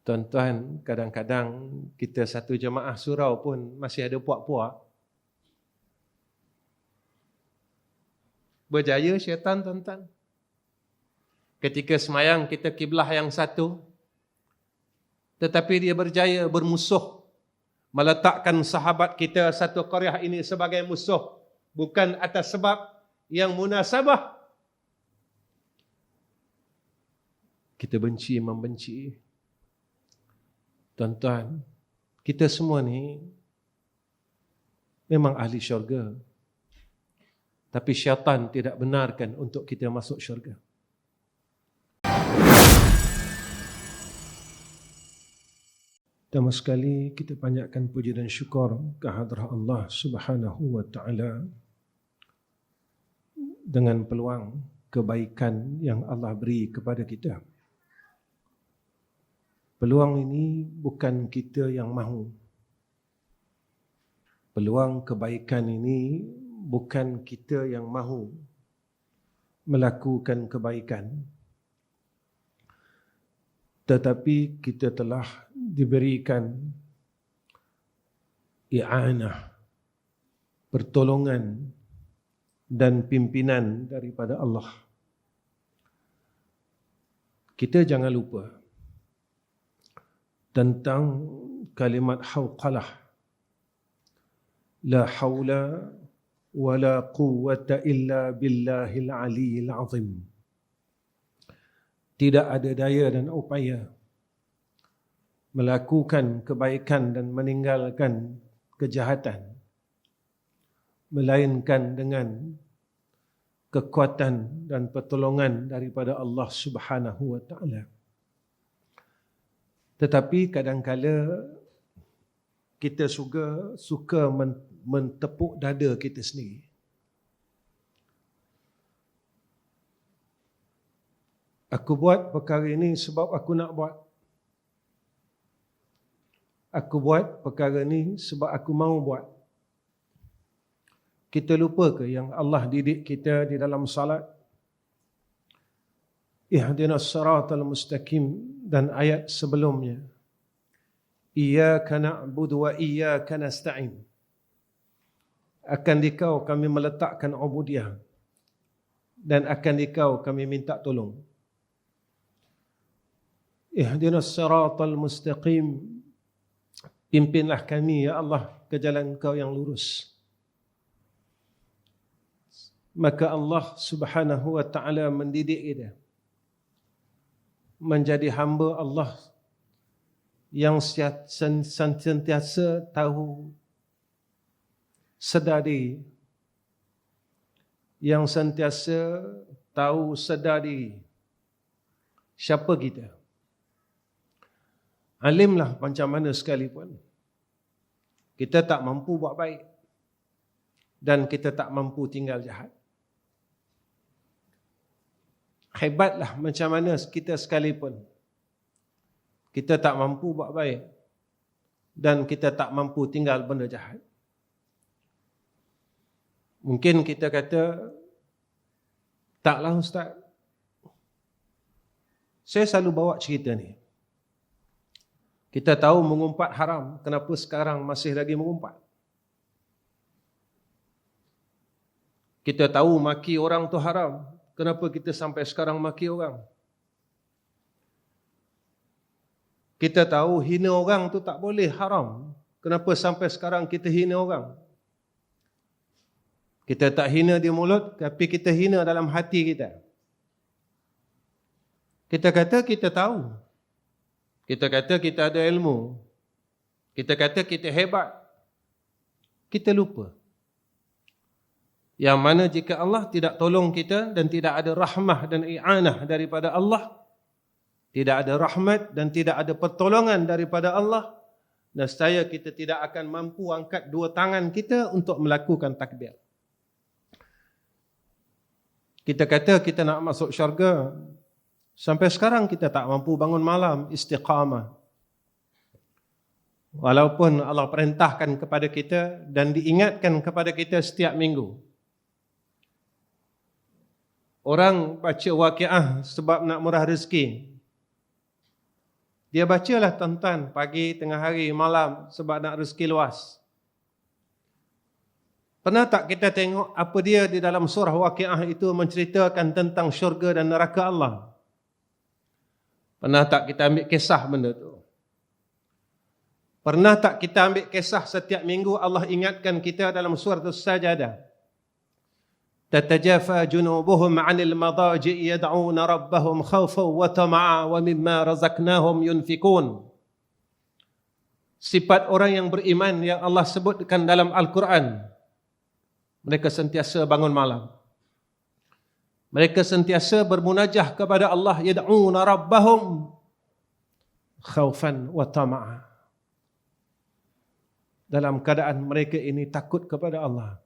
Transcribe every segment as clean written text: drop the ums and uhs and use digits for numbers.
Tuan-tuan, kadang-kadang kita satu jemaah surau pun masih ada puak-puak. Berjaya syaitan, tuan-tuan. Ketika semayang kita kiblah yang satu, tetapi dia berjaya bermusuh, meletakkan sahabat kita satu qaryah ini sebagai musuh, bukan atas sebab yang munasabah. Kita benci membenci. Tuan-tuan, kita semua ni memang ahli syurga. Tapi syaitan tidak benarkan untuk kita masuk syurga. Pertama sekali kita panjatkan puji dan syukur kehadrat Allah Subhanahu wa taala dengan peluang kebaikan yang Allah beri kepada kita. Peluang ini bukan kita yang mahu. Peluang kebaikan ini bukan kita yang mahu melakukan kebaikan. Tetapi kita telah diberikan i'anah, pertolongan dan pimpinan daripada Allah. Kita jangan lupa tentang kalimat hauqalah. La haula wa la quwwata illa billahil aliyyil azim. Tidak ada daya dan upaya melakukan kebaikan dan meninggalkan kejahatan, melainkan dengan kekuatan dan pertolongan daripada Allah Subhanahu wa taala. Tetapi kadang-kala kita suka mentepuk dada kita sendiri. Aku buat perkara ini sebab aku nak buat. Aku buat perkara ini sebab aku mahu buat. Kita lupa ke yang Allah didik kita di dalam salat? Ihdinas siratal mustaqim dan ayat sebelumnya. Iyyaka na'budu wa iyyaka nasta'in. Akan dikau kami meletakkan ubudiyah dan akan dikau kami minta tolong. Ihdinas siratal mustaqim. Pimpinlah kami ya Allah ke jalan Kau yang lurus. Maka Allah Subhanahu wa taala mendidik kita menjadi hamba Allah yang sentiasa tahu sedar diri, yang sentiasa tahu sedar diri siapa kita. Alimlah macam mana sekalipun kita tak mampu buat baik dan kita tak mampu tinggal jahat. Hebatlah macam mana kita sekalipun kita tak mampu buat baik dan kita tak mampu tinggal benda jahat. Mungkin kita kata, taklah Ustaz, saya selalu bawa cerita ni. Kita tahu mengumpat haram, kenapa sekarang masih lagi mengumpat? Kita tahu maki orang tu haram, kenapa kita sampai sekarang maki orang? Kita tahu hina orang tu tak boleh, haram, kenapa sampai sekarang kita hina orang? Kita tak hina di mulut, tapi kita hina dalam hati kita. Kita kata kita tahu. Kita kata kita ada ilmu. Kita kata kita hebat. Kita lupa. Yang mana jika Allah tidak tolong kita dan tidak ada rahmah dan i'anah daripada Allah, tidak ada rahmat dan tidak ada pertolongan daripada Allah, nescaya kita tidak akan mampu angkat dua tangan kita untuk melakukan takbir. Kita kata kita nak masuk syurga, sampai sekarang kita tak mampu bangun malam istiqamah. Walaupun Allah perintahkan kepada kita dan diingatkan kepada kita setiap minggu. Orang baca waqiah sebab nak murah rezeki. Dia bacalah tuan-tuan pagi, tengah hari, malam sebab nak rezeki luas. Pernah tak kita tengok apa dia di dalam surah Waqiah itu menceritakan tentang syurga dan neraka Allah? Pernah tak kita ambil kisah benda tu? Pernah tak kita ambil kisah setiap minggu Allah ingatkan kita dalam surah As-Sajadah? تتجافى جنوبهم عن المضاجع يدعون ربهم خوفا وطمعا ومما رزقناهم ينفقون. Sifat orang yang beriman yang Allah sebutkan dalam Al-Quran, mereka sentiasa bangun malam, mereka sentiasa bermunajah kepada Allah, yad'una rabbahum khaufan wa tama'a, dalam keadaan mereka ini takut kepada Allah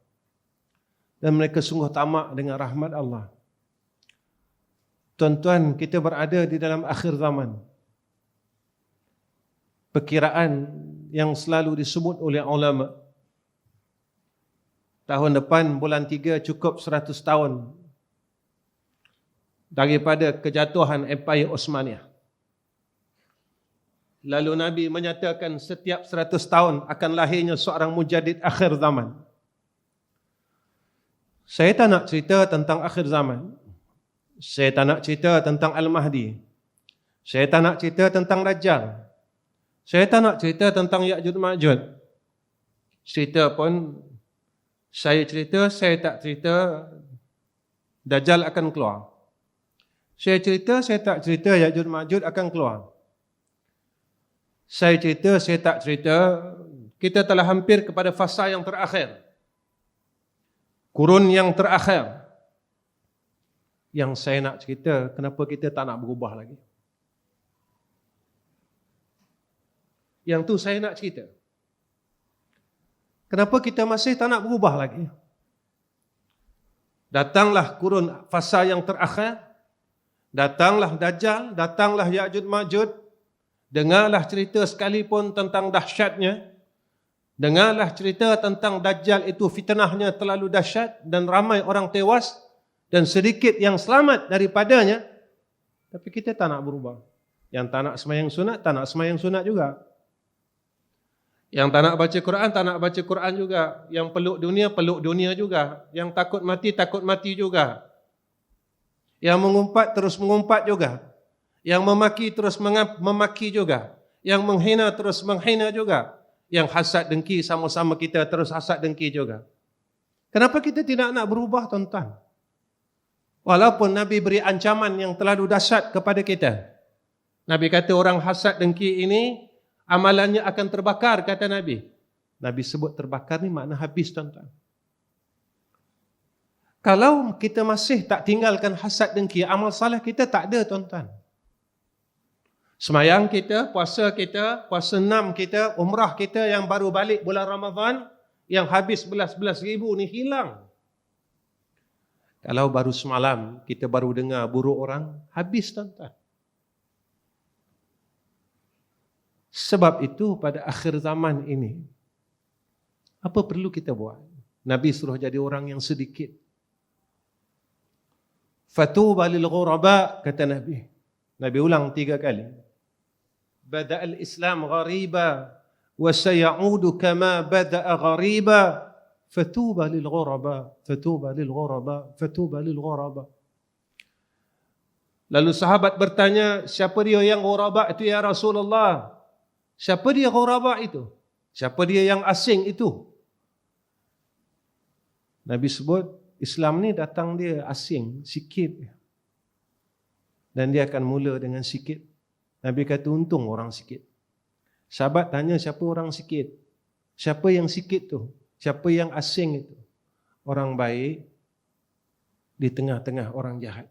dan mereka sungguh tamak dengan rahmat Allah. Tuan-tuan, kita berada di dalam akhir zaman. Perkiraan yang selalu disebut oleh ulama, tahun depan bulan 3 cukup 100 tahun daripada kejatuhan Empire Osmaniyah. Lalu Nabi menyatakan setiap 100 tahun akan lahirnya seorang mujadid akhir zaman. Saya tak nak cerita tentang akhir zaman. Saya tak nak cerita tentang Al-Mahdi. Saya tak nak cerita tentang Dajjal. Saya tak nak cerita tentang Ya'jud Ma'jud. Cerita pun saya tak cerita Dajjal akan keluar. Saya tak cerita Ya'jud Ma'jud akan keluar. Saya tak cerita kita telah hampir kepada fasa yang terakhir. Kurun yang terakhir. Yang saya nak cerita, kenapa kita tak nak berubah lagi? Yang tu saya nak cerita. Kenapa kita masih tak nak berubah lagi? Datanglah kurun fasa yang terakhir, datanglah Dajjal, datanglah Ya'jud Ma'jud, dengarlah cerita sekalipun tentang dahsyatnya, dengarlah cerita tentang Dajjal itu fitnahnya terlalu dahsyat dan ramai orang tewas dan sedikit yang selamat daripadanya, tapi kita tak nak berubah. Yang tak nak sembahyang sunat, tak nak sembahyang sunat juga. Yang tak nak baca Quran, tak nak baca Quran juga. Yang peluk dunia juga. Yang takut mati juga. Yang mengumpat, terus mengumpat juga. Yang memaki, terus memaki juga. Yang menghina, terus menghina juga. Yang hasad dengki, sama-sama kita terus hasad dengki juga. Kenapa kita tidak nak berubah, tuan-tuan? Walaupun Nabi beri ancaman yang terlalu dahsyat kepada kita. Nabi kata orang hasad dengki ini, amalannya akan terbakar, kata Nabi. Nabi sebut terbakar ni makna habis, tuan-tuan. Kalau kita masih tak tinggalkan hasad dengki, amal saleh kita tak ada, tuan-tuan. Semayang kita, puasa 6 kita, umrah kita yang baru balik bulan Ramadan, yang habis belas-belas ribu ni hilang. Kalau baru semalam kita baru dengar buruk orang, habis, tuan-tuan. Sebab itu pada akhir zaman ini, apa perlu kita buat? Nabi suruh jadi orang yang sedikit. Fatuba lil ghuraba, kata Nabi. Nabi ulang 3 kali. Bada al-Islam ghariba wa sayaudu kama bada'a ghariba. Fatuba lil ghuraba, fatuba lil ghuraba, fatuba lil ghuraba. Lalu sahabat bertanya, siapa dia yang ghuraba itu ya Rasulullah? Siapa dia ghuraba itu? Siapa dia yang asing itu? Nabi sebut, Islam ni datang dia asing, sikit. Dan dia akan mula dengan sikit. Nabi kata untung orang sikit. Sahabat tanya siapa orang sikit? Siapa yang sikit tu? Siapa yang asing itu? Orang baik di tengah-tengah orang jahat.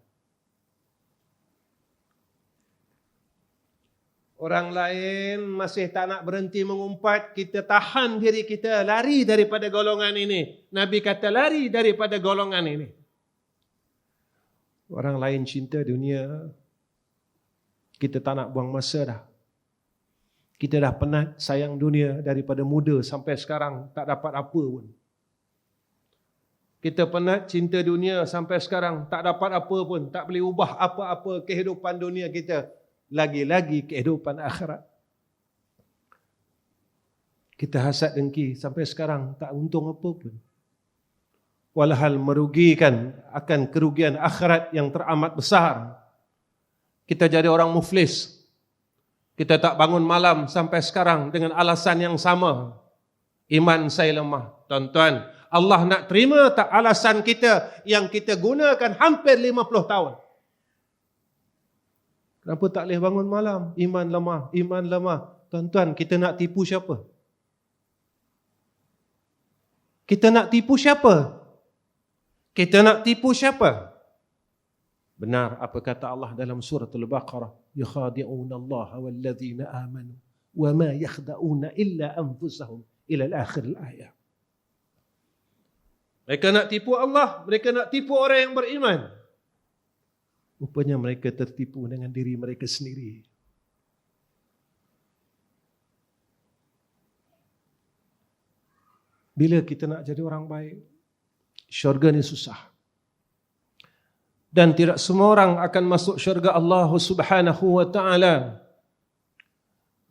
Orang lain masih tak nak berhenti mengumpat, kita tahan diri kita, lari daripada golongan ini. Nabi kata lari daripada golongan ini. Orang lain cinta dunia, kita tak nak buang masa dah. Kita dah penat sayang dunia daripada muda sampai sekarang tak dapat apa pun. Kita penat cinta dunia sampai sekarang tak dapat apa pun, tak boleh ubah apa-apa kehidupan dunia kita. lagi-lagi kehidupan akhirat. Kita hasad dengki sampai sekarang tak untung apa pun. Walhal merugikan, akan kerugian akhirat yang teramat besar. Kita jadi orang muflis. Kita tak bangun malam sampai sekarang dengan alasan yang sama. Iman saya lemah. Tuan-tuan, Allah nak terima tak alasan kita yang kita gunakan hampir 50 tahun? Kenapa tak boleh bangun malam? Iman lemah, iman lemah. Tuan-tuan, kita nak tipu siapa? Kita nak tipu siapa? Kita nak tipu siapa? Benar apa kata Allah dalam surah Al-Baqarah, yukhadi'una Allah walladzina amanu wa ma yakhda'una illa anfusahum ila al-akhir al-ayat. Mereka nak tipu Allah, mereka nak tipu orang yang beriman. Rupanya mereka tertipu dengan diri mereka sendiri. Bila kita nak jadi orang baik, syurga ni susah. Dan tidak semua orang akan masuk syurga Allah Subhanahu wa ta'ala.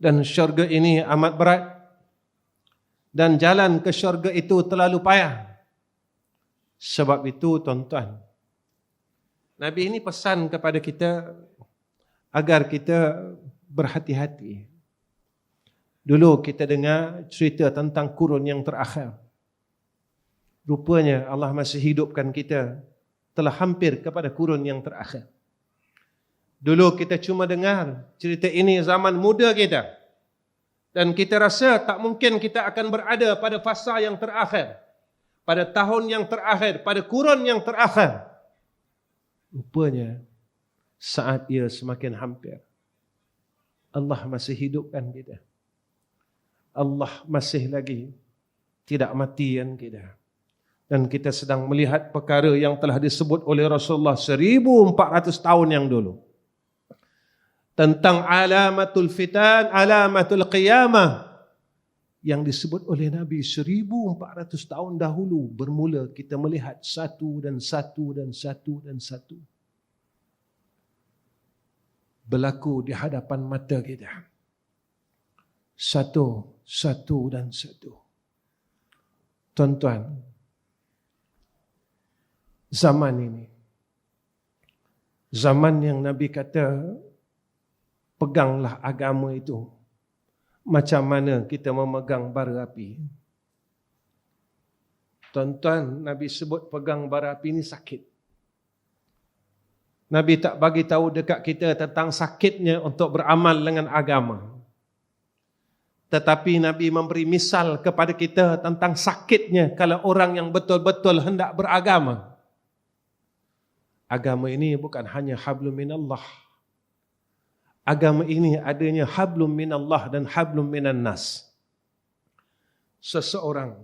Dan syurga ini amat berat. Dan jalan ke syurga itu terlalu payah. Sebab itu tuan-tuan, Nabi ini pesan kepada kita agar kita berhati-hati. Dulu kita dengar cerita tentang kurun yang terakhir. Rupanya Allah masih hidupkan kita telah hampir kepada kurun yang terakhir. Dulu kita cuma dengar cerita ini zaman muda kita. Dan kita rasa tak mungkin kita akan berada pada fasa yang terakhir. Pada tahun yang terakhir, pada kurun yang terakhir. Rupanya saat ia semakin hampir, Allah masih hidupkan kita. Allah masih lagi tidak matikan kita. Dan kita sedang melihat perkara yang telah disebut oleh Rasulullah 1400 tahun yang dulu. Tentang alamatul fitan, alamatul qiyamah. Yang disebut oleh Nabi 1400 tahun dahulu. Bermula kita melihat satu dan satu dan satu dan satu. Berlaku di hadapan mata kita. Satu, satu dan satu. Tuan-tuan, zaman ini, zaman yang Nabi kata, peganglah agama itu. Macam mana kita memegang bara api. Tuan-tuan, Nabi sebut pegang bara api ini sakit. Nabi tak bagi tahu dekat kita tentang sakitnya untuk beramal dengan agama. Tetapi Nabi memberi misal kepada kita tentang sakitnya kalau orang yang betul-betul hendak beragama. Agama ini bukan hanya hablum minallah. Agama ini adanya hablum minallah dan hablum minan nas. Seseorang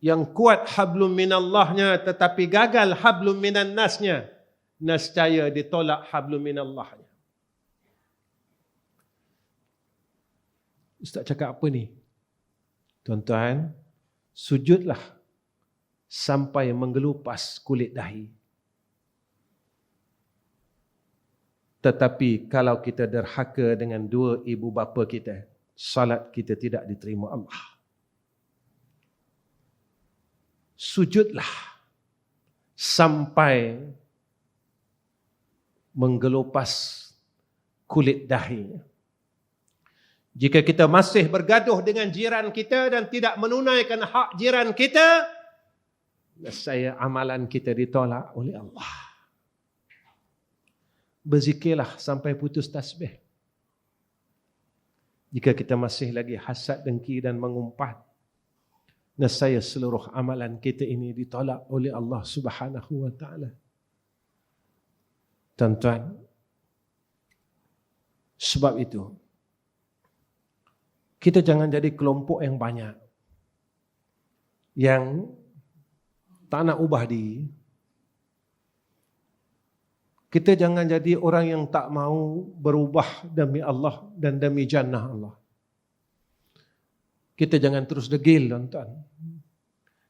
yang kuat hablum minallahnya tetapi gagal hablum minan nasnya, nescaya ditolak hablum minallahnya. Ustaz cakap apa ni? Tuan-tuan, sujudlah sampai menggelupas kulit dahi. Tetapi kalau kita derhaka dengan dua ibu bapa kita, salat kita tidak diterima Allah. Sujudlah sampai menggelupas kulit dahi. Jika kita masih bergaduh dengan jiran kita dan tidak menunaikan hak jiran kita, nescaya amalan kita ditolak oleh Allah. Berzikirlah sampai putus tasbih. Jika kita masih lagi hasad, dengki dan mengumpat, nescaya seluruh amalan kita ini ditolak oleh Allah Subhanahu wa taala. Tuan-tuan, sebab itu kita jangan jadi kelompok yang banyak yang tak nak ubah diri. Kita jangan jadi orang yang tak mau berubah demi Allah dan demi jannah Allah. Kita jangan terus degil, tuan-tuan.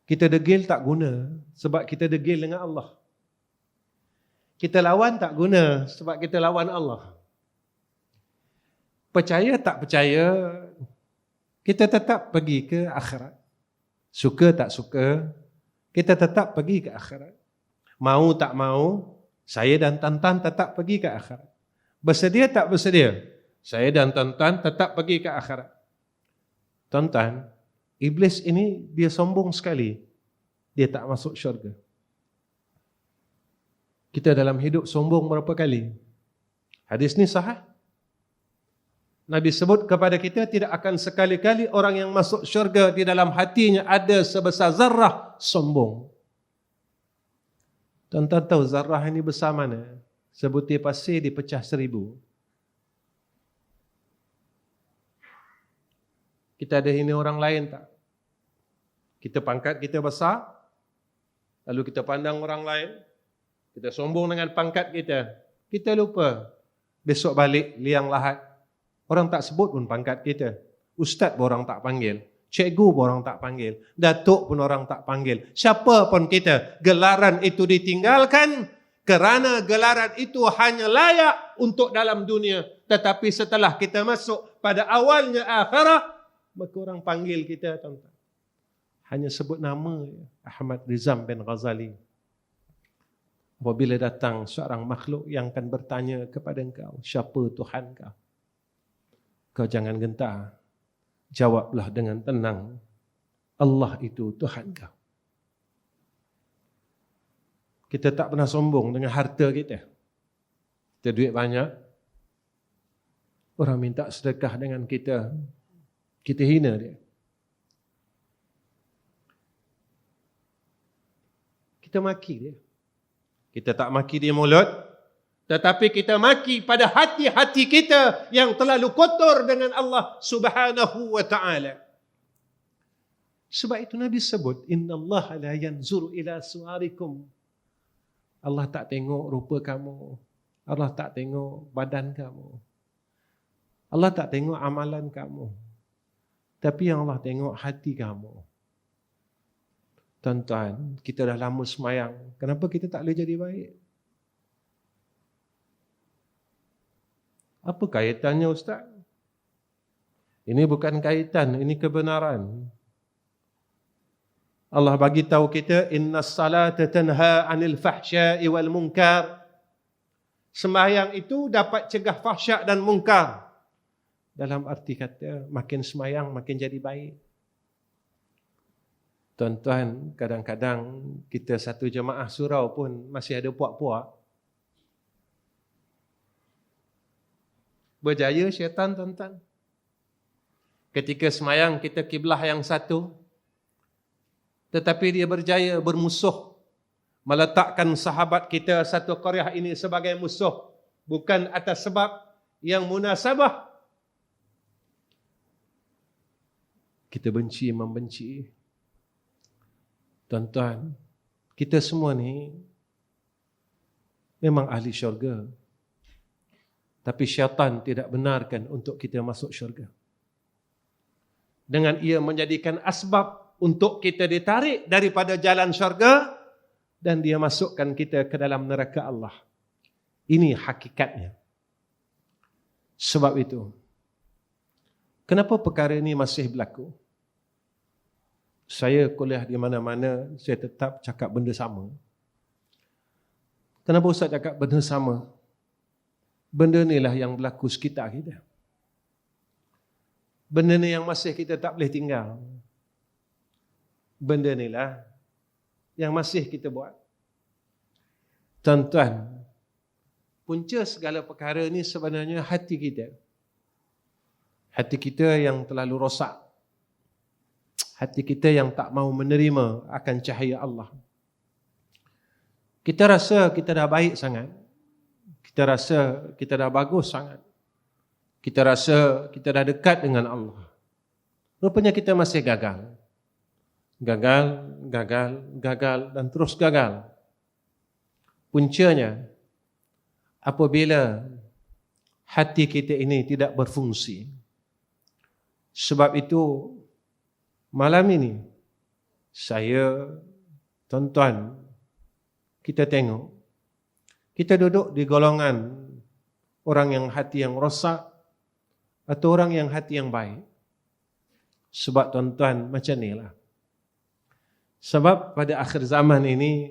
Kita degil tak guna sebab kita degil dengan Allah. Kita lawan tak guna sebab kita lawan Allah. Percaya tak percaya, kita tetap pergi ke akhirat. Suka tak suka, kita tetap pergi ke akhirat. Mau tak mau, saya dan Tantan tetap pergi ke akhirat. Bersedia tak bersedia, saya dan Tantan tetap pergi ke akhirat. Tantan, iblis ini dia sombong sekali. Dia tak masuk syurga. Kita dalam hidup sombong berapa kali? Hadis ni sahih. Nabi sebut kepada kita tidak akan sekali-kali orang yang masuk syurga di dalam hatinya ada sebesar zarrah sombong. Tuan-tuan tahu zarrah ini besar mana? Sebutir pasir dipecah 1000. Kita ada hina orang lain tak? Kita pangkat kita besar, lalu kita pandang orang lain, kita sombong dengan pangkat kita. Kita lupa. Besok balik liang lahat. Orang tak sebut pun pangkat kita. Ustaz pun orang tak panggil. Cikgu pun orang tak panggil. Datuk pun orang tak panggil. Siapa pun kita. Gelaran itu ditinggalkan kerana gelaran itu hanya layak untuk dalam dunia. Tetapi setelah kita masuk pada awalnya akhirat, maka orang panggil kita, tuan-tuan. Hanya sebut nama Ahmad Rizam bin Ghazali. Apabila datang seorang makhluk yang akan bertanya kepada engkau, siapa Tuhan kau? Kau jangan gentar. Jawablah dengan tenang. Allah itu Tuhan kau. Kita tak pernah sombong dengan harta kita. Kita duit banyak. Orang minta sedekah dengan kita. Kita hina dia. Kita maki dia. Kita tak maki dia mulut, tetapi kita maki pada hati-hati kita yang terlalu kotor dengan Allah Subhanahu wa ta'ala. Sebab itu Nabi sebut, Inna Allah la yanzuru ila suarikum. Allah tak tengok rupa kamu. Allah tak tengok badan kamu. Allah tak tengok amalan kamu. Tapi yang Allah tengok hati kamu. Tuan-tuan, kita dah lama semayang. Kenapa kita tak boleh jadi baik? Apa kaitannya Ustaz? Ini bukan kaitan, ini kebenaran. Allah bagi tahu kita, innas salata tanha 'anil fahsya'i wal munkar. Sembahyang itu dapat cegah fahsyak dan munkar. Dalam arti kata, makin sembahyang makin jadi baik. Tuan-tuan, kadang-kadang kita satu jemaah surau pun masih ada puak-puak. Berjaya syaitan, tuan-tuan. Ketika semayang kita kiblah yang satu, tetapi dia berjaya bermusuh, meletakkan sahabat kita satu qaryah ini sebagai musuh, bukan atas sebab yang munasabah. Kita benci membenci. Tuan-tuan, kita semua ni memang ahli syurga. Tapi syaitan tidak benarkan untuk kita masuk syurga. Dengan ia menjadikan asbab untuk kita ditarik daripada jalan syurga dan dia masukkan kita ke dalam neraka Allah. Ini hakikatnya. Sebab itu, kenapa perkara ini masih berlaku? Saya kuliah di mana-mana, saya tetap cakap benda sama. Kenapa Ustaz cakap benda sama? Benda inilah yang berlaku sekitar kita. Benda ni yang masih kita tak boleh tinggal. Benda inilah yang masih kita buat. Tuan-tuan, punca segala perkara ni sebenarnya hati kita. Hati kita yang terlalu rosak. Hati kita yang tak mau menerima akan cahaya Allah. Kita rasa kita dah baik sangat. Kita rasa kita dah bagus sangat. Kita rasa kita dah dekat dengan Allah. Rupanya kita masih gagal. Gagal, gagal, gagal dan terus gagal. Puncanya, apabila hati kita ini tidak berfungsi. Sebab itu, malam ini, saya, tuan-tuan, kita tengok, Kita duduk di golongan orang yang hati yang rosak atau orang yang hati yang baik. Sebab tuan-tuan macam inilah. Sebab pada akhir zaman ini,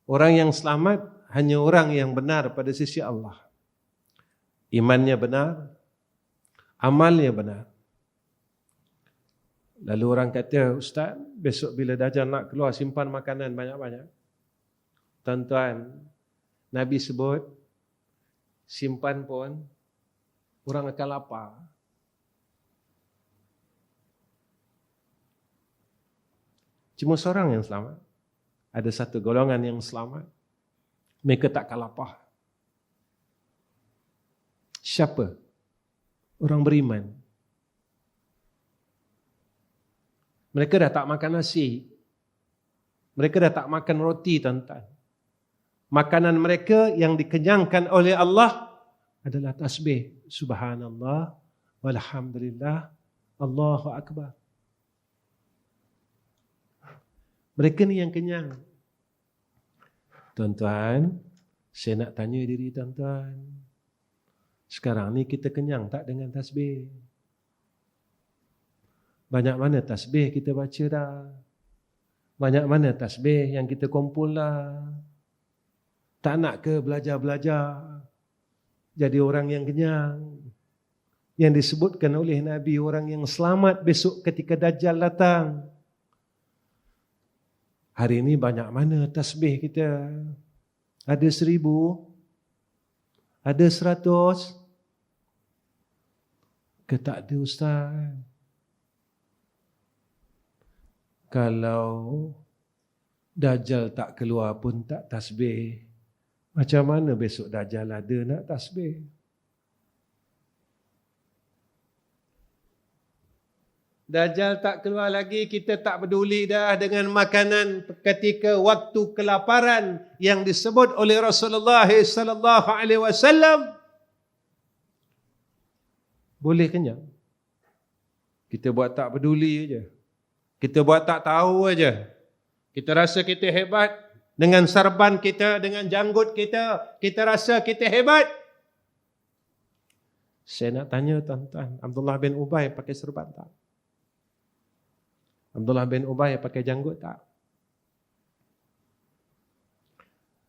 orang yang selamat hanya orang yang benar pada sisi Allah. Imannya benar, amalnya benar. Lalu orang kata, Ustaz, besok bila Dajjal nak keluar simpan makanan banyak-banyak. Tuan-tuan, Nabi sebut, simpan pun, orang akan lapar. Cuma seorang yang selamat. Ada satu golongan yang selamat. Mereka tak akan lapar. Siapa? Orang beriman. Mereka dah tak makan nasi. Mereka dah tak makan roti, tuan-tuan. Makanan mereka yang dikenyangkan oleh Allah adalah tasbih. Subhanallah, walhamdulillah, Allahu Akbar. Mereka ni yang kenyang. Tuan-tuan, saya nak tanya diri tuan-tuan. Sekarang ni kita kenyang tak dengan tasbih? Banyak mana tasbih kita baca dah? Banyak mana tasbih yang kita kumpul dah? Tak nak ke belajar-belajar jadi orang yang kenyang? Yang disebutkan oleh Nabi, orang yang selamat besok ketika Dajjal datang. Hari ini banyak mana tasbih kita? Ada 1000? Ada 100? Ke tak ada, Ustaz? Kalau Dajjal tak keluar pun tak tasbih, macam mana besok Dajjal ada nak tasbih? Dajjal tak keluar lagi, kita tak peduli dah dengan makanan ketika waktu kelaparan yang disebut oleh Rasulullah sallallahu alaihi wasallam. Boleh kenyang. Kita buat tak peduli aja. Kita buat tak tahu aja. Kita rasa kita hebat dengan sarban kita, dengan janggut kita, kita rasa kita hebat. Saya nak tanya tuan-tuan, Abdullah bin Ubay pakai serban tak? Abdullah bin Ubay pakai janggut tak?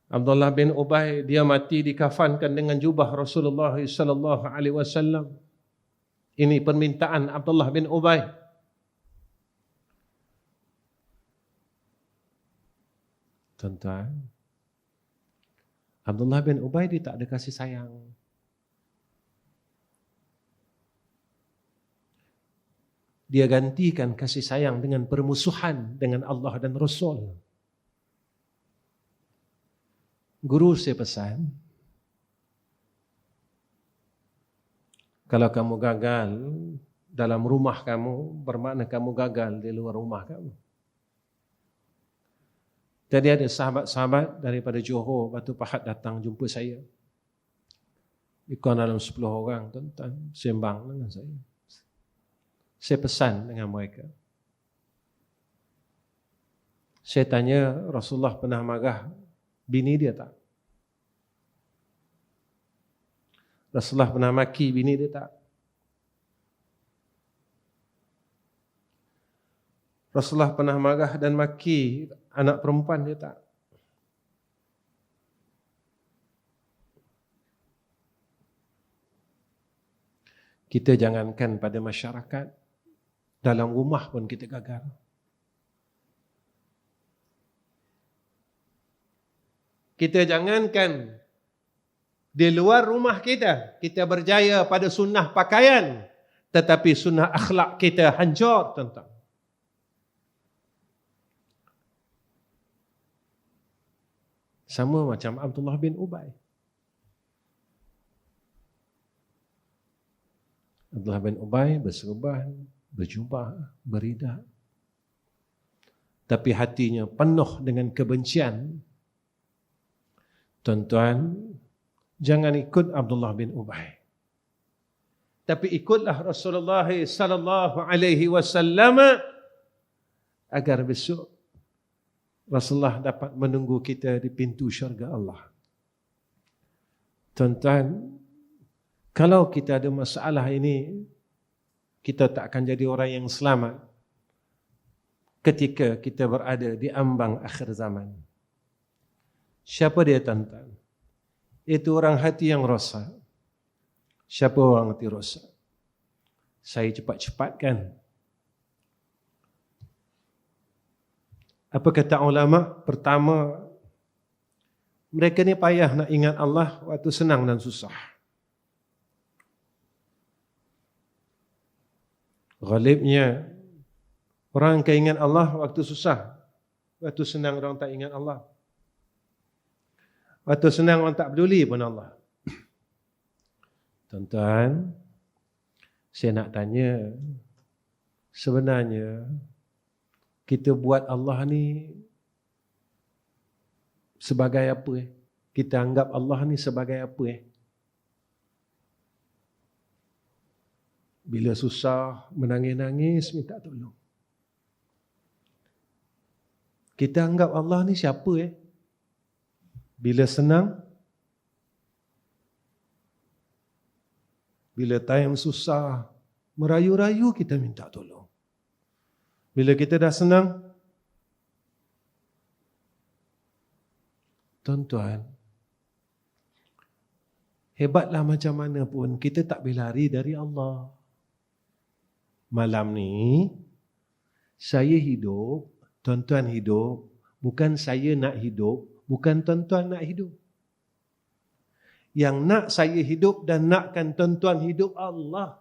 Abdullah bin Ubay dia mati dikafankan dengan jubah Rasulullah sallallahu alaihi wasallam. Ini permintaan Abdullah bin Ubay. Tuan-tuan, Abdullah bin Ubay dia tak ada kasih sayang. Dia gantikan kasih sayang dengan permusuhan dengan Allah dan Rasul. Guru saya pesan, kalau kamu gagal dalam rumah kamu, bermakna kamu gagal di luar rumah kamu. Tadi ada sahabat-sahabat daripada Johor, Batu Pahat datang jumpa saya. Ikut dalam 10 orang, tuan-tuan, sembang dengan saya. Saya pesan dengan mereka. Saya tanya, Rasulullah pernah marah bini dia tak? Rasulullah pernah maki bini dia tak? Rasulullah pernah marah dan maki anak perempuan dia tak? Kita jangankan pada masyarakat, dalam rumah pun kita gagal. Kita jangankan di luar rumah kita, kita berjaya pada sunnah pakaian, tetapi sunnah akhlak kita hancur, tuan-tuan. Sama macam Abdullah bin Ubay. Abdullah bin Ubay berserban, berjubah, beridah. Tapi hatinya penuh dengan kebencian. Tuan-tuan, jangan ikut Abdullah bin Ubay. Tapi ikutlah Rasulullah sallallahu alaihi wasallam agar besok Rasulullah dapat menunggu kita di pintu syurga Allah. Tuan-tuan, kalau kita ada masalah ini, kita tak akan jadi orang yang selamat ketika kita berada di ambang akhir zaman. Siapa dia, tuan-tuan? Itu orang hati yang rosak. Siapa orang hati rosak? Saya cepat-cepatkan. Apa kata ulama? Pertama, mereka ni payah nak ingat Allah waktu senang dan susah. Ghalibnya, orang akan ingat Allah waktu susah. Waktu senang orang tak ingat Allah. Waktu senang orang tak peduli pun Allah. Tuan-tuan, saya nak tanya, sebenarnya kita buat Allah ni sebagai apa? Kita anggap Allah ni sebagai apa? Bila susah, menangis-nangis, minta tolong. Kita anggap Allah ni siapa? Bila senang, bila time susah, merayu-rayu kita minta tolong. Bila kita dah senang, tuan-tuan, hebatlah macam mana pun, kita tak boleh lari dari Allah. Malam ni, saya hidup, tuan-tuan hidup, bukan saya nak hidup, bukan tuan-tuan nak hidup. Yang nak saya hidup dan nakkan tuan-tuan hidup Allah.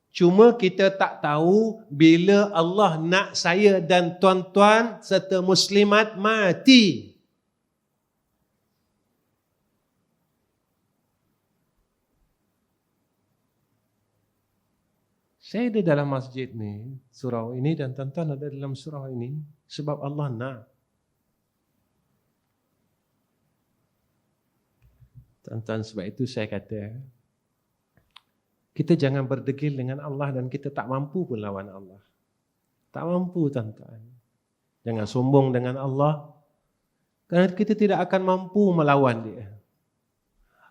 Cuma kita tak tahu bila Allah nak saya dan tuan-tuan serta muslimat mati. Saya ada dalam masjid ni, surau ini, dan tuan-tuan ada dalam surau ini sebab Allah nak. Tuan-tuan, sebab itu saya kata, kita jangan berdegil dengan Allah dan kita tak mampu pun lawan Allah. Tak mampu, tuan-tuan. Jangan sombong dengan Allah, kerana kita tidak akan mampu melawan dia.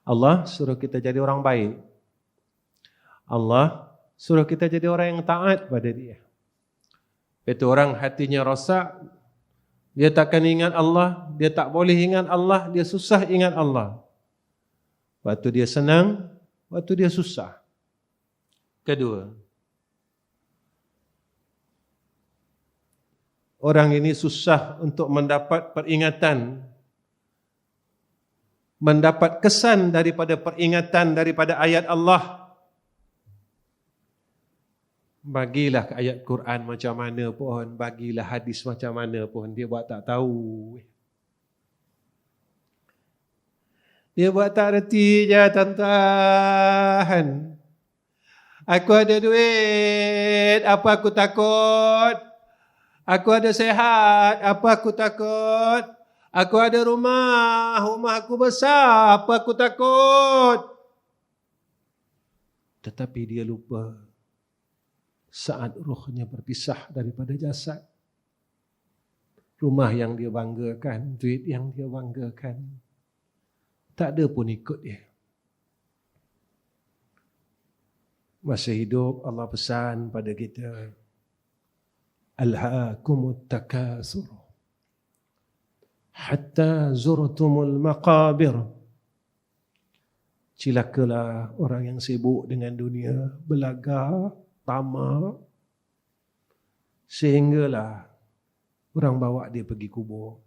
Allah suruh kita jadi orang baik. Allah suruh kita jadi orang yang taat pada dia. Itu orang hatinya rosak, dia takkan ingat Allah, dia tak boleh ingat Allah, dia susah ingat Allah. Waktu dia senang, waktu dia susah. Kedua, orang ini susah untuk mendapat peringatan, mendapat kesan daripada peringatan daripada ayat Allah. Bagilah ayat Quran macam mana pun, bagilah hadis macam mana pun, dia buat tak tahu. Dia buat tak reti je, tuan-tuan. Aku ada duit, apa aku takut? Aku ada sehat, apa aku takut? Aku ada rumah, rumah aku besar, apa aku takut? Tetapi dia lupa saat rohnya berpisah daripada jasad. Rumah yang dia banggakan, duit yang dia banggakan, tak ada pun ikut dia. Masa hidup Allah pesan pada kita, Alhaakumut takasur hatta zurtumul maqabir. Cilakalah orang yang sibuk dengan dunia, belagak, tamak, sehinggalah orang bawa dia pergi kubur.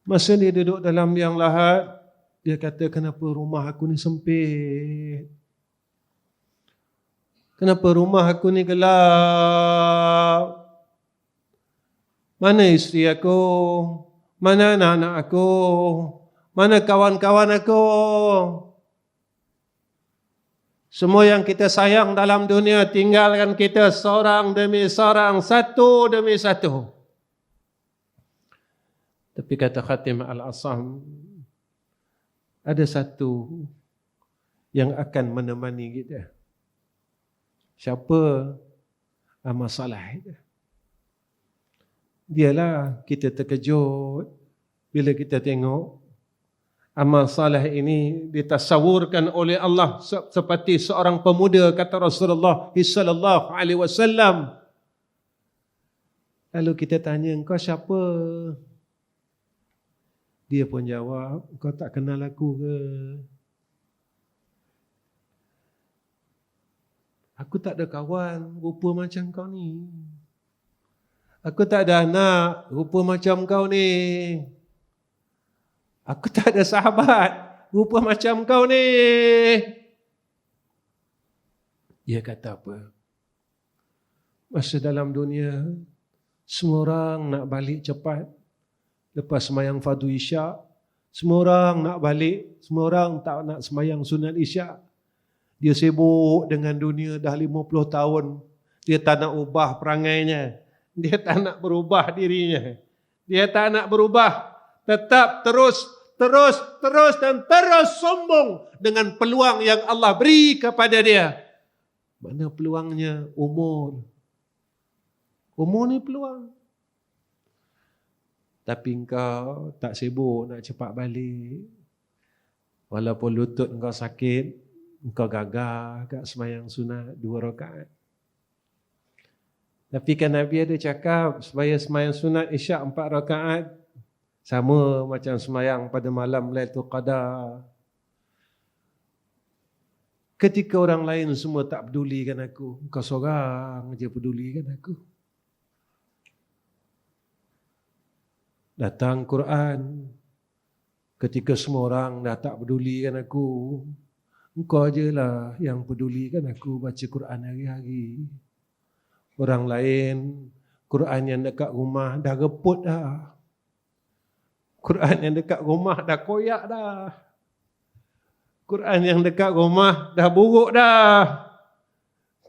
Masa dia duduk dalam liang lahat, dia kata, kenapa rumah aku ni sempit? Kenapa rumah aku ni gelap? Mana isteri aku? Mana anak-anak aku? Mana kawan-kawan aku? Semua yang kita sayang dalam dunia tinggalkan kita seorang demi seorang, satu demi satu. Tapi kata Khatim Al-Asam, ada satu yang akan menemani kita. Siapa? Amal salih. Dialah kita terkejut bila kita tengok amal saleh ini ditasawurkan oleh Allah seperti seorang pemuda, kata Rasulullah sallallahu alaihi wasallam. Lalu kita tanya, engkau siapa? Dia pun jawab, engkau tak kenal aku ke? Aku tak ada kawan rupa macam kau ni. Aku tak ada anak rupa macam kau ni. Aku tak ada sahabat rupa macam kau ni. Dia kata apa? Masa dalam dunia, semua orang nak balik cepat. Lepas sembahyang fardu isyak, semua orang nak balik. Semua orang tak nak sembahyang sunat isyak. Dia sibuk dengan dunia dah 50 tahun. Dia tak nak ubah perangainya. Dia tak nak berubah dirinya. Dia tak nak berubah. Tetap terus dan terus sombong dengan peluang yang Allah beri kepada dia. Mana peluangnya? Umur. Umur ni peluang. Tapi engkau tak sibuk nak cepat balik. Walaupun lutut engkau sakit, engkau gagah kat sembahyang sunat 2 rakaat. Tapi kan Nabi ada cakap supaya sembahyang sunat isyak 4 rakaat sama macam sembahyang pada malam Lailatul Qadar. Ketika orang lain semua tak pedulikan aku, engkau seorang je pedulikan aku. Datang Quran, ketika semua orang dah tak pedulikan aku, engkau je lah yang pedulikan aku baca Quran hari-hari. Orang lain, Quran yang dekat rumah dah reput dah. Quran yang dekat rumah dah koyak dah. Quran yang dekat rumah dah buruk dah.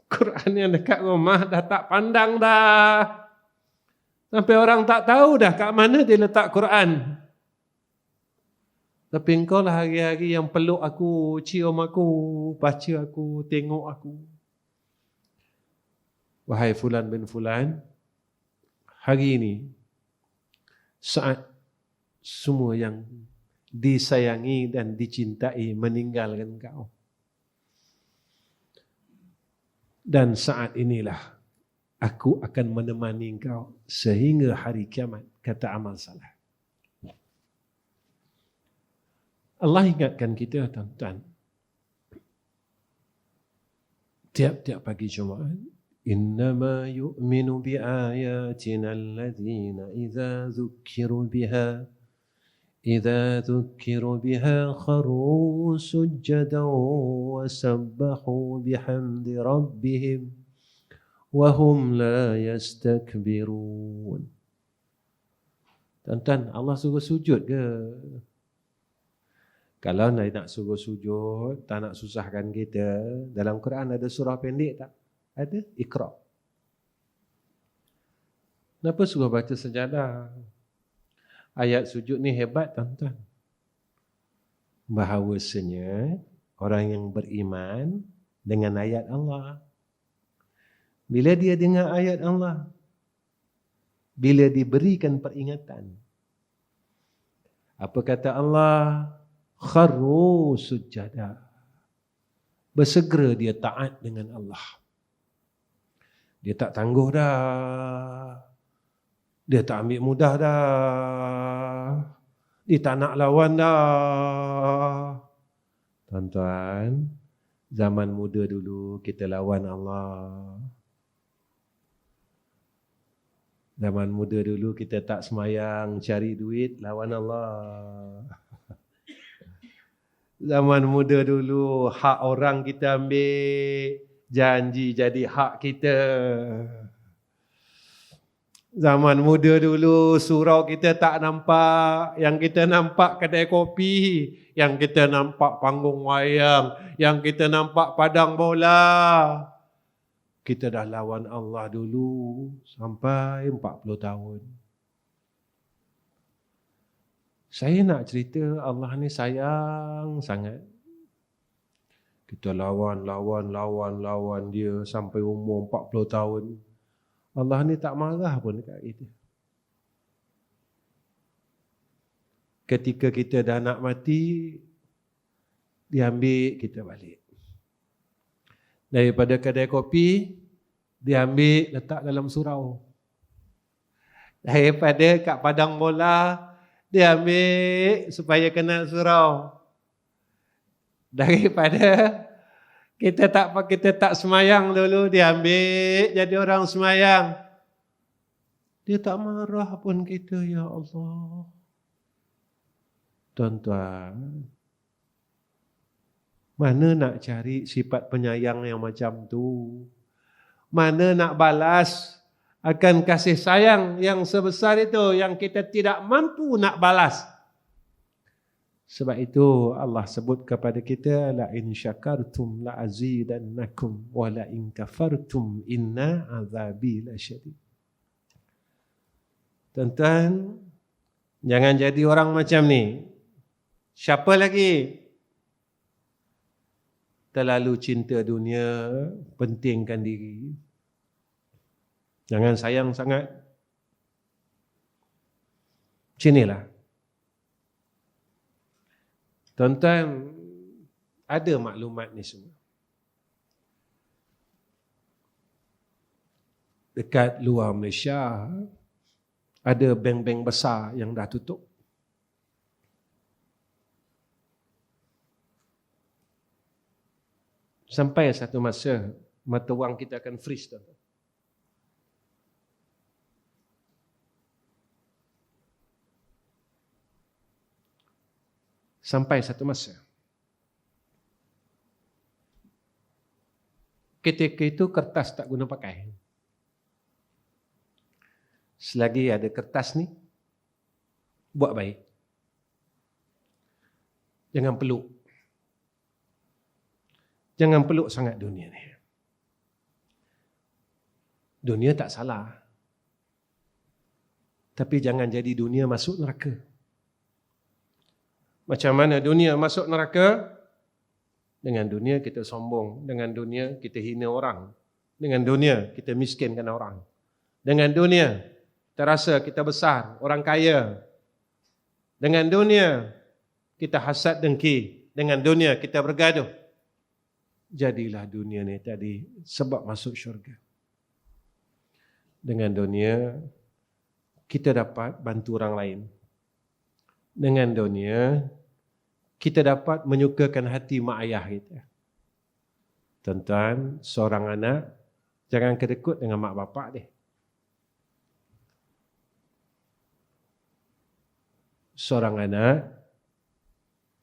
Quran yang dekat rumah dah tak pandang dah. Sampai orang tak tahu dah kat mana dia letak Quran. Tapi engkau lah hari-hari yang peluk aku, cium aku, baca aku, tengok aku. Wahai fulan bin fulan, hari ini saat semua yang disayangi dan dicintai meninggalkan kau. Dan saat inilah aku akan menemani engkau sehingga hari kiamat, kata amal saleh. Allah ingatkan kita, tuan-tuan, tiap-tiap pagi Jumaat, innama yu'minu biayatina alladhina idza dhukkiru biha kharu sujjadan wa sabbahu bihamdi rabbihim wa hum la yastakbirun. Tuan-tuan, Allah suruh sujud ke? Kalau nak suruh sujud, tak nak susahkan kita, dalam Quran ada surah pendek tak? Ada? Iqra. Kenapa suruh baca sajadah? Ayat sujud ni hebat, tuan-tuan. Bahawasanya orang yang beriman dengan ayat Allah, bila dia dengar ayat Allah, bila diberikan peringatan, apa kata Allah? Kharru sujada. Bersegera dia taat dengan Allah. Dia tak tangguh dah. Dia tak ambil mudah dah. Dia tak nak lawan dah. Tuan-tuan, zaman muda dulu kita lawan Allah. Zaman muda dulu kita tak semayang cari duit, lawan Allah. Zaman muda dulu hak orang kita ambil, janji jadi hak kita. Zaman muda dulu surau kita tak nampak, yang kita nampak kedai kopi, yang kita nampak panggung wayang, yang kita nampak padang bola. Kita dah lawan Allah dulu sampai 40 tahun. Saya nak cerita Allah ni sayang sangat. Kita lawan dia sampai umur 40 tahun. Allah ni tak marah pun dekat kita. ketika kita dah nak mati, diambil kita balik. Daripada kedai kopi, diambil letak dalam surau. Daripada kat padang bola, diambil supaya kenal surau. Daripada kita tak semayang dulu, diambil jadi orang semayang. Dia tak marah pun kita, ya Allah. Tuan-tuan, mana nak cari sifat penyayang yang macam tu? Mana nak balas akan kasih sayang yang sebesar itu yang kita tidak mampu nak balas? Sebab itu Allah sebut kepada kita, la in syakartum la azidannakum wa la in kafartum inna azabi lasyadid. Tuan-tuan, jangan jadi orang macam ni. Siapa lagi? Terlalu cinta dunia, pentingkan diri. Jangan sayang sangat. Sinilah. Tuan-tuan, ada maklumat ni semua. Dekat luar Malaysia, ada bank-bank besar yang dah tutup. Sampai satu masa, mata wang kita akan freeze. Tuan-tuan. Sampai satu masa. Ketika itu kertas tak guna pakai. Selagi ada kertas ni, buat baik. Jangan peluk. Jangan peluk sangat dunia ni. Dunia tak salah. Tapi jangan jadi dunia masuk neraka. Macam mana dunia masuk neraka? Dengan dunia kita sombong. Dengan dunia kita hina orang. Dengan dunia kita miskinkan orang. Dengan dunia kita rasa kita besar, orang kaya. Dengan dunia kita hasad dengki. Dengan dunia kita bergaduh. Jadilah dunia ni tadi sebab masuk syurga. Dengan dunia kita dapat bantu orang lain. Dengan dunia kita dapat menyukakan hati mak ayah kita. Tuan-tuan, seorang anak jangan kedekut dengan mak bapak dia. Seorang anak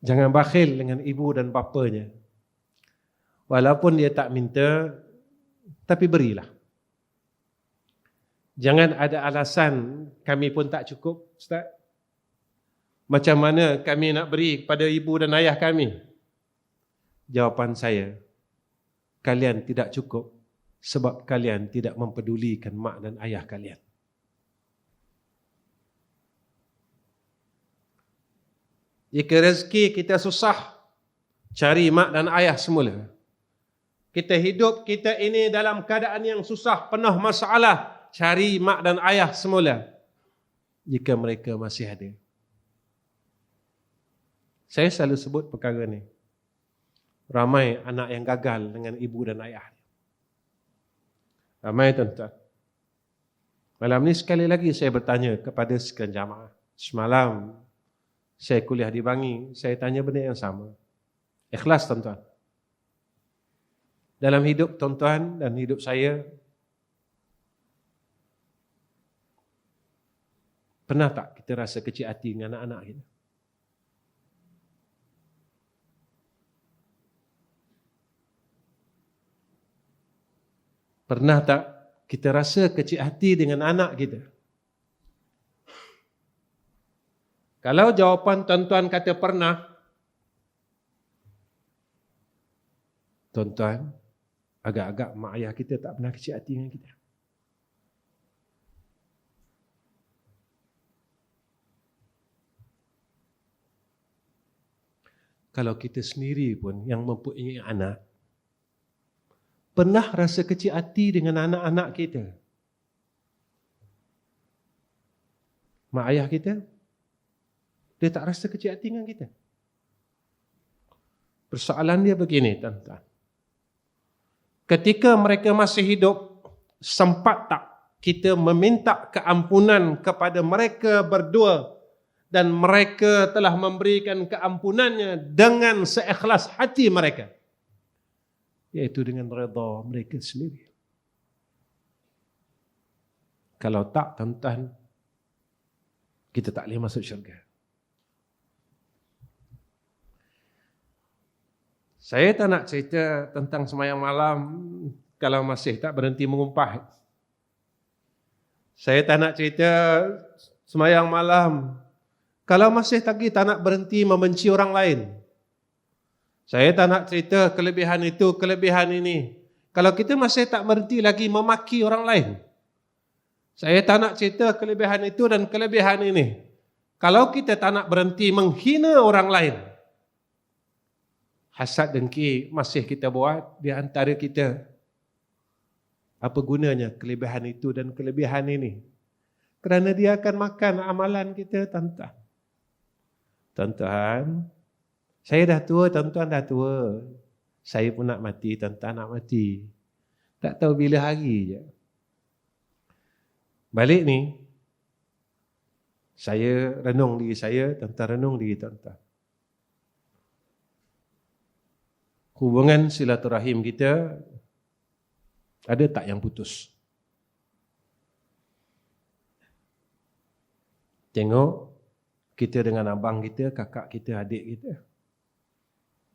jangan bakhil dengan ibu dan bapanya. Walaupun dia tak minta, tapi berilah. Jangan ada alasan kami pun tak cukup, Ustaz. Macam mana kami nak beri kepada ibu dan ayah kami? Jawapan saya, kalian tidak cukup sebab kalian tidak mempedulikan mak dan ayah kalian. Jika rezeki kita susah, cari mak dan ayah semula. Kita hidup kita ini dalam keadaan yang susah, penuh masalah, cari mak dan ayah semula. Jika mereka masih ada. Saya selalu sebut perkara ni. Ramai anak yang gagal dengan ibu dan ayah. Ramai tuan-tuan. Malam ni sekali lagi saya bertanya kepada sekalian jamaah. Semalam saya kuliah di Bangi, saya tanya benda yang sama. Ikhlas tuan-tuan. Dalam hidup tuan-tuan dan hidup saya, pernah tak kita rasa kecil hati dengan anak-anak kita? Pernah tak kita rasa kecil hati dengan anak kita? Kalau jawapan tuan-tuan kata pernah, tuan-tuan, agak-agak mak ayah kita tak pernah kecil hati dengan kita. Kalau kita sendiri pun yang mempunyai anak, pernah rasa kecil hati dengan anak-anak kita? Mak ayah kita? Dia tak rasa kecil hati dengan kita. Persoalan dia begini, tuan-tuan. Ketika mereka masih hidup, sempat tak kita meminta keampunan kepada mereka berdua dan mereka telah memberikan keampunannya dengan seikhlas hati mereka, iaitu dengan redha mereka sendiri. Kalau tak, tuan-tuan, kita tak boleh masuk syurga. Saya tak nak cerita tentang sembahyang malam kalau masih tak berhenti mengumpah. Saya tak nak cerita sembahyang malam kalau masih lagi tak nak berhenti membenci orang lain. Saya tak nak cerita kelebihan itu, kelebihan ini, kalau kita masih tak berhenti lagi memaki orang lain. Saya tak nak cerita kelebihan itu dan kelebihan ini, kalau kita tak nak berhenti menghina orang lain. Hasad dengki masih kita buat di antara kita. Apa gunanya kelebihan itu dan kelebihan ini? Kerana dia akan makan amalan kita, tuan-tuan. Tuan-tuan, saya dah tua, tuan-tuan dah tua. Saya pun nak mati, tuan-tuan nak mati. Tak tahu bila hari je. Balik ni, saya renung diri saya, tuan-tuan renung diri tuan-tuan. Hubungan silaturahim kita ada tak yang putus? Tengok kita dengan abang kita, kakak kita, adik kita,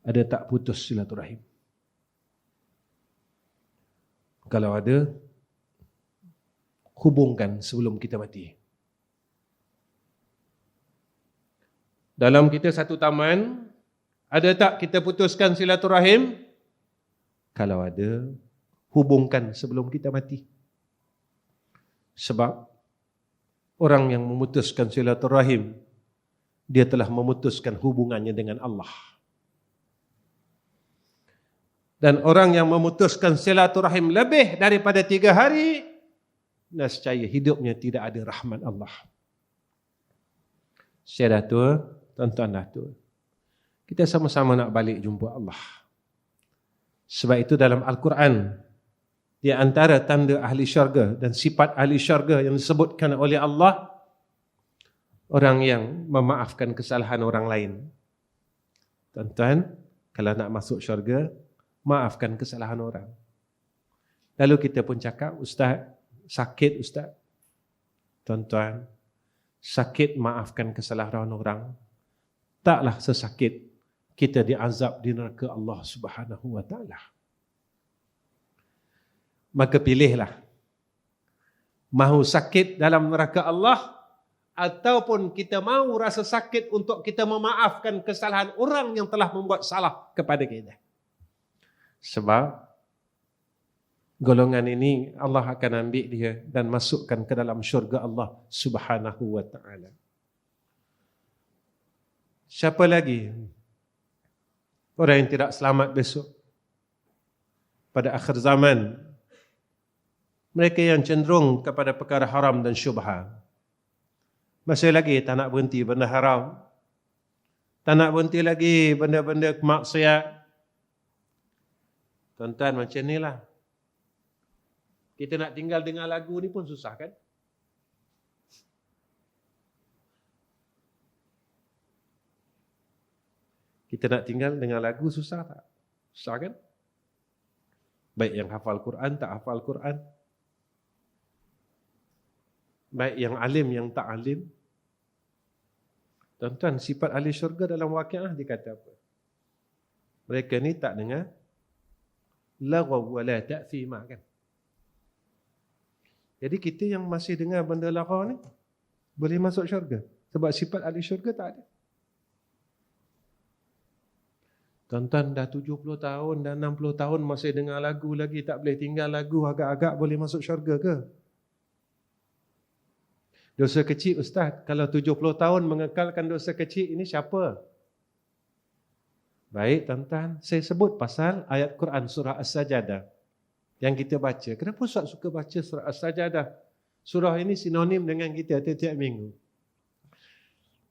ada tak putus silaturahim? Kalau ada, hubungkan sebelum kita mati. Dalam kita satu taman, ada tak kita putuskan silaturahim? Kalau ada, hubungkan sebelum kita mati. Sebab orang yang memutuskan silaturahim, dia telah memutuskan hubungannya dengan Allah. Dan orang yang memutuskan silaturahim lebih daripada 3 hari, nescaya hidupnya tidak ada rahmat Allah. Saya dah tua, tuan-tuan dah tua. Kita sama-sama nak balik jumpa Allah. Sebab itu dalam Al-Quran, di antara tanda ahli syurga dan sifat ahli syurga yang disebutkan oleh Allah, orang yang memaafkan kesalahan orang lain. Tuan-tuan, kalau nak masuk syurga, maafkan kesalahan orang. Lalu kita pun cakap, Ustaz, sakit Ustaz. Tuan-tuan, sakit maafkan kesalahan orang, taklah sesakit kita diazab di neraka Allah Subhanahu wa taala. Maka pilihlah, mahu sakit dalam neraka Allah ataupun kita mahu rasa sakit untuk kita memaafkan kesalahan orang yang telah membuat salah kepada kita. Sebab golongan ini Allah akan ambil dia dan masukkan ke dalam syurga Allah Subhanahu wa taala. Siapa lagi orang yang tidak selamat besok pada akhir zaman? Mereka yang cenderung kepada perkara haram dan syubhat. Masih lagi tak nak berhenti benda haram, tak nak berhenti lagi benda-benda maksiat. Tuan-tuan, macam inilah. Kita nak tinggal dengar lagu ni pun susah kan? Kita nak tinggal dengar lagu susah tak? Susah kan? Baik yang hafal Quran, tak hafal Quran. Baik yang alim, yang tak alim. Tuan-tuan, sifat ahli syurga dalam waqiah dikata apa? Mereka ni tak dengar laghaw wala ta'thima kan? Jadi kita yang masih dengar benda laghaw ni boleh masuk syurga. Sebab sifat ahli syurga tak ada. Tuan-tuan dah 70 tahun, dah 60 tahun masih dengar lagu lagi, tak boleh tinggal lagu, agak-agak boleh masuk syurga ke? Dosa kecil Ustaz, kalau 70 tahun mengekalkan dosa kecil ini siapa? Baik tuan-tuan, saya sebut pasal ayat Quran surah As-Sajadah yang kita baca. Kenapa Ustaz suka baca surah As-Sajadah? Surah ini sinonim dengan kita tiap-tiap minggu.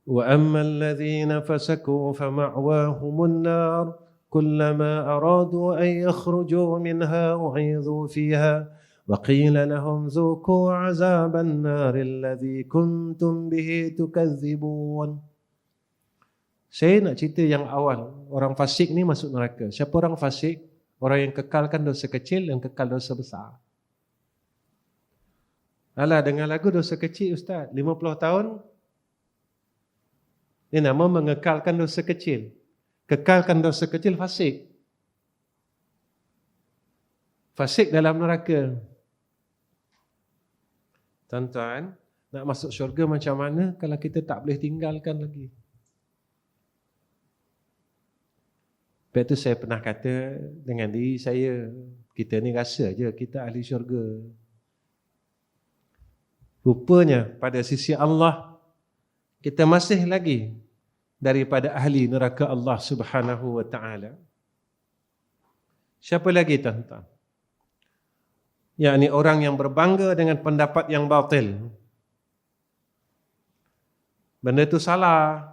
وأما الذين فسقوا فمأواهم النار كلما أرادوا أن يخرجوا منها أعيذوا فيها وقيل لهم ذوقوا عذاب النار الذي كنتم به تكذبون. Saya nak cerita yang awal. Orang fasik ni masuk neraka. Siapa orang fasik? Orang yang kekalkan dosa kecil dan kekal dosa besar. Alah, dengar lagu dosa kecil Ustaz, 50 tahun. Ini nama mengekalkan dosa kecil. Kekalkan dosa kecil fasik. Fasik dalam neraka. Tuan-tuan, nak masuk syurga macam mana kalau kita tak boleh tinggalkan lagi? Sebab itu saya pernah kata dengan diri saya, kita ni rasa je kita ahli syurga. Rupanya pada sisi Allah, kita masih lagi daripada ahli neraka Allah Subhanahu wa ta'ala. Siapa lagi tuan-tuan? Yakni orang yang berbangga dengan pendapat yang batil. Benda itu salah,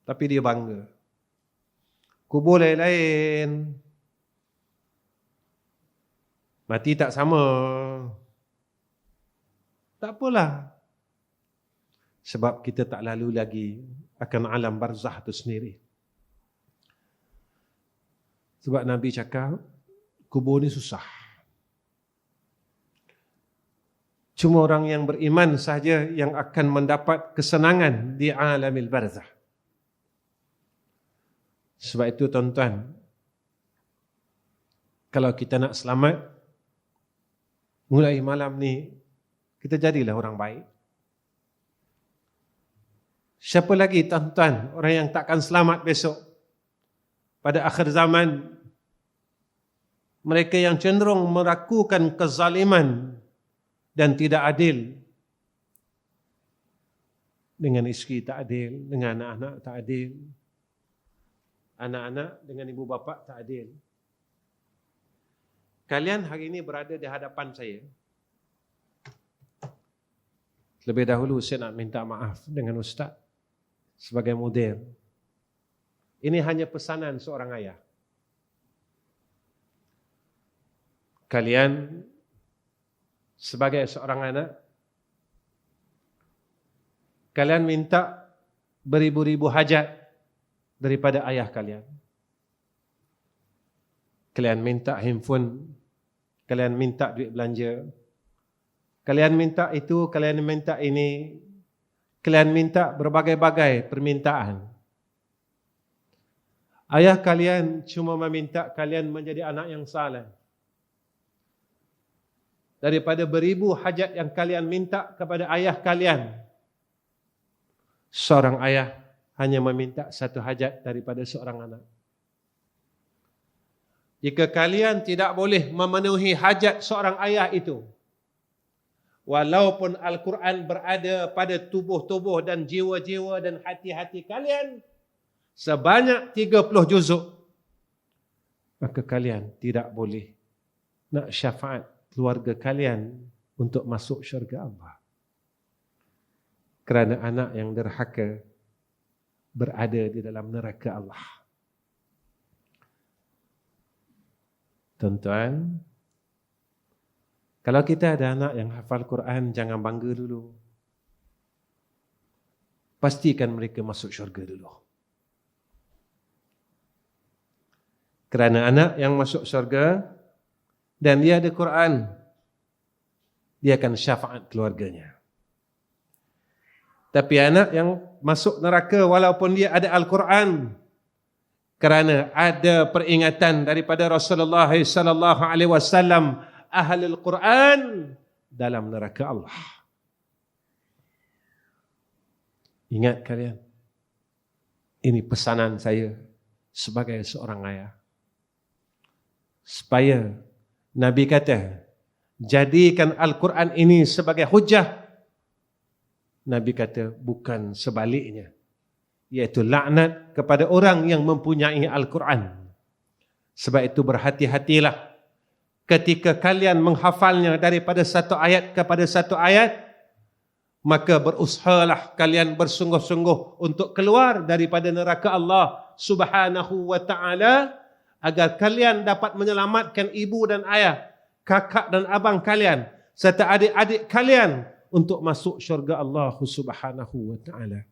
tapi dia bangga. Kubur lain-lain, mati tak sama. Tak apalah. Sebab kita tak lalu lagi akan alam barzah itu sendiri. Sebab Nabi cakap, kubur ni susah. Cuma orang yang beriman sahaja yang akan mendapat kesenangan di alamil barzah. Sebab itu tuan-tuan, kalau kita nak selamat, mulai malam ni, kita jadilah orang baik. Siapa lagi tuan-tuan, orang yang takkan selamat besok? Pada akhir zaman, mereka yang cenderung melakukan kezaliman dan tidak adil. Dengan isteri tak adil, dengan anak-anak tak adil. Anak-anak dengan ibu bapa tak adil. Kalian hari ini berada di hadapan saya. Lebih dahulu saya nak minta maaf dengan Ustaz sebagai mudir. Ini hanya pesanan seorang ayah. Kalian sebagai seorang anak, kalian minta beribu-ribu hajat daripada ayah kalian. Kalian minta handphone, kalian minta duit belanja, kalian minta itu, kalian minta ini, kalian minta berbagai-bagai permintaan. Ayah kalian cuma meminta kalian menjadi anak yang saleh. Daripada beribu hajat yang kalian minta kepada ayah kalian, seorang ayah hanya meminta satu hajat daripada seorang anak. Jika kalian tidak boleh memenuhi hajat seorang ayah itu, walaupun Al-Quran berada pada tubuh-tubuh dan jiwa-jiwa dan hati-hati kalian sebanyak 30 juzuk, maka kalian tidak boleh nak syafaat keluarga kalian untuk masuk syurga Allah. Kerana anak yang derhaka berada di dalam neraka Allah. Tuan-tuan, kalau kita ada anak yang hafal Quran, jangan bangga dulu. Pastikan mereka masuk syurga dulu. Kerana anak yang masuk syurga dan dia ada Quran, dia akan syafaat keluarganya. Tapi anak yang masuk neraka walaupun dia ada Al-Quran, kerana ada peringatan daripada Rasulullah sallallahu alaihi wasallam, ahlul Quran dalam neraka Allah. Ingat kalian, ini pesanan saya sebagai seorang ayah. Supaya Nabi kata, jadikan Al-Quran ini sebagai hujah. Nabi kata bukan sebaliknya, iaitu laknat kepada orang yang mempunyai Al-Quran. Sebab itu berhati-hatilah ketika kalian menghafalnya daripada satu ayat kepada satu ayat, maka berusahalah kalian bersungguh-sungguh untuk keluar daripada neraka Allah Subhanahu wa taala, agar kalian dapat menyelamatkan ibu dan ayah, kakak dan abang kalian serta adik-adik kalian untuk masuk syurga Allah Subhanahu wa taala.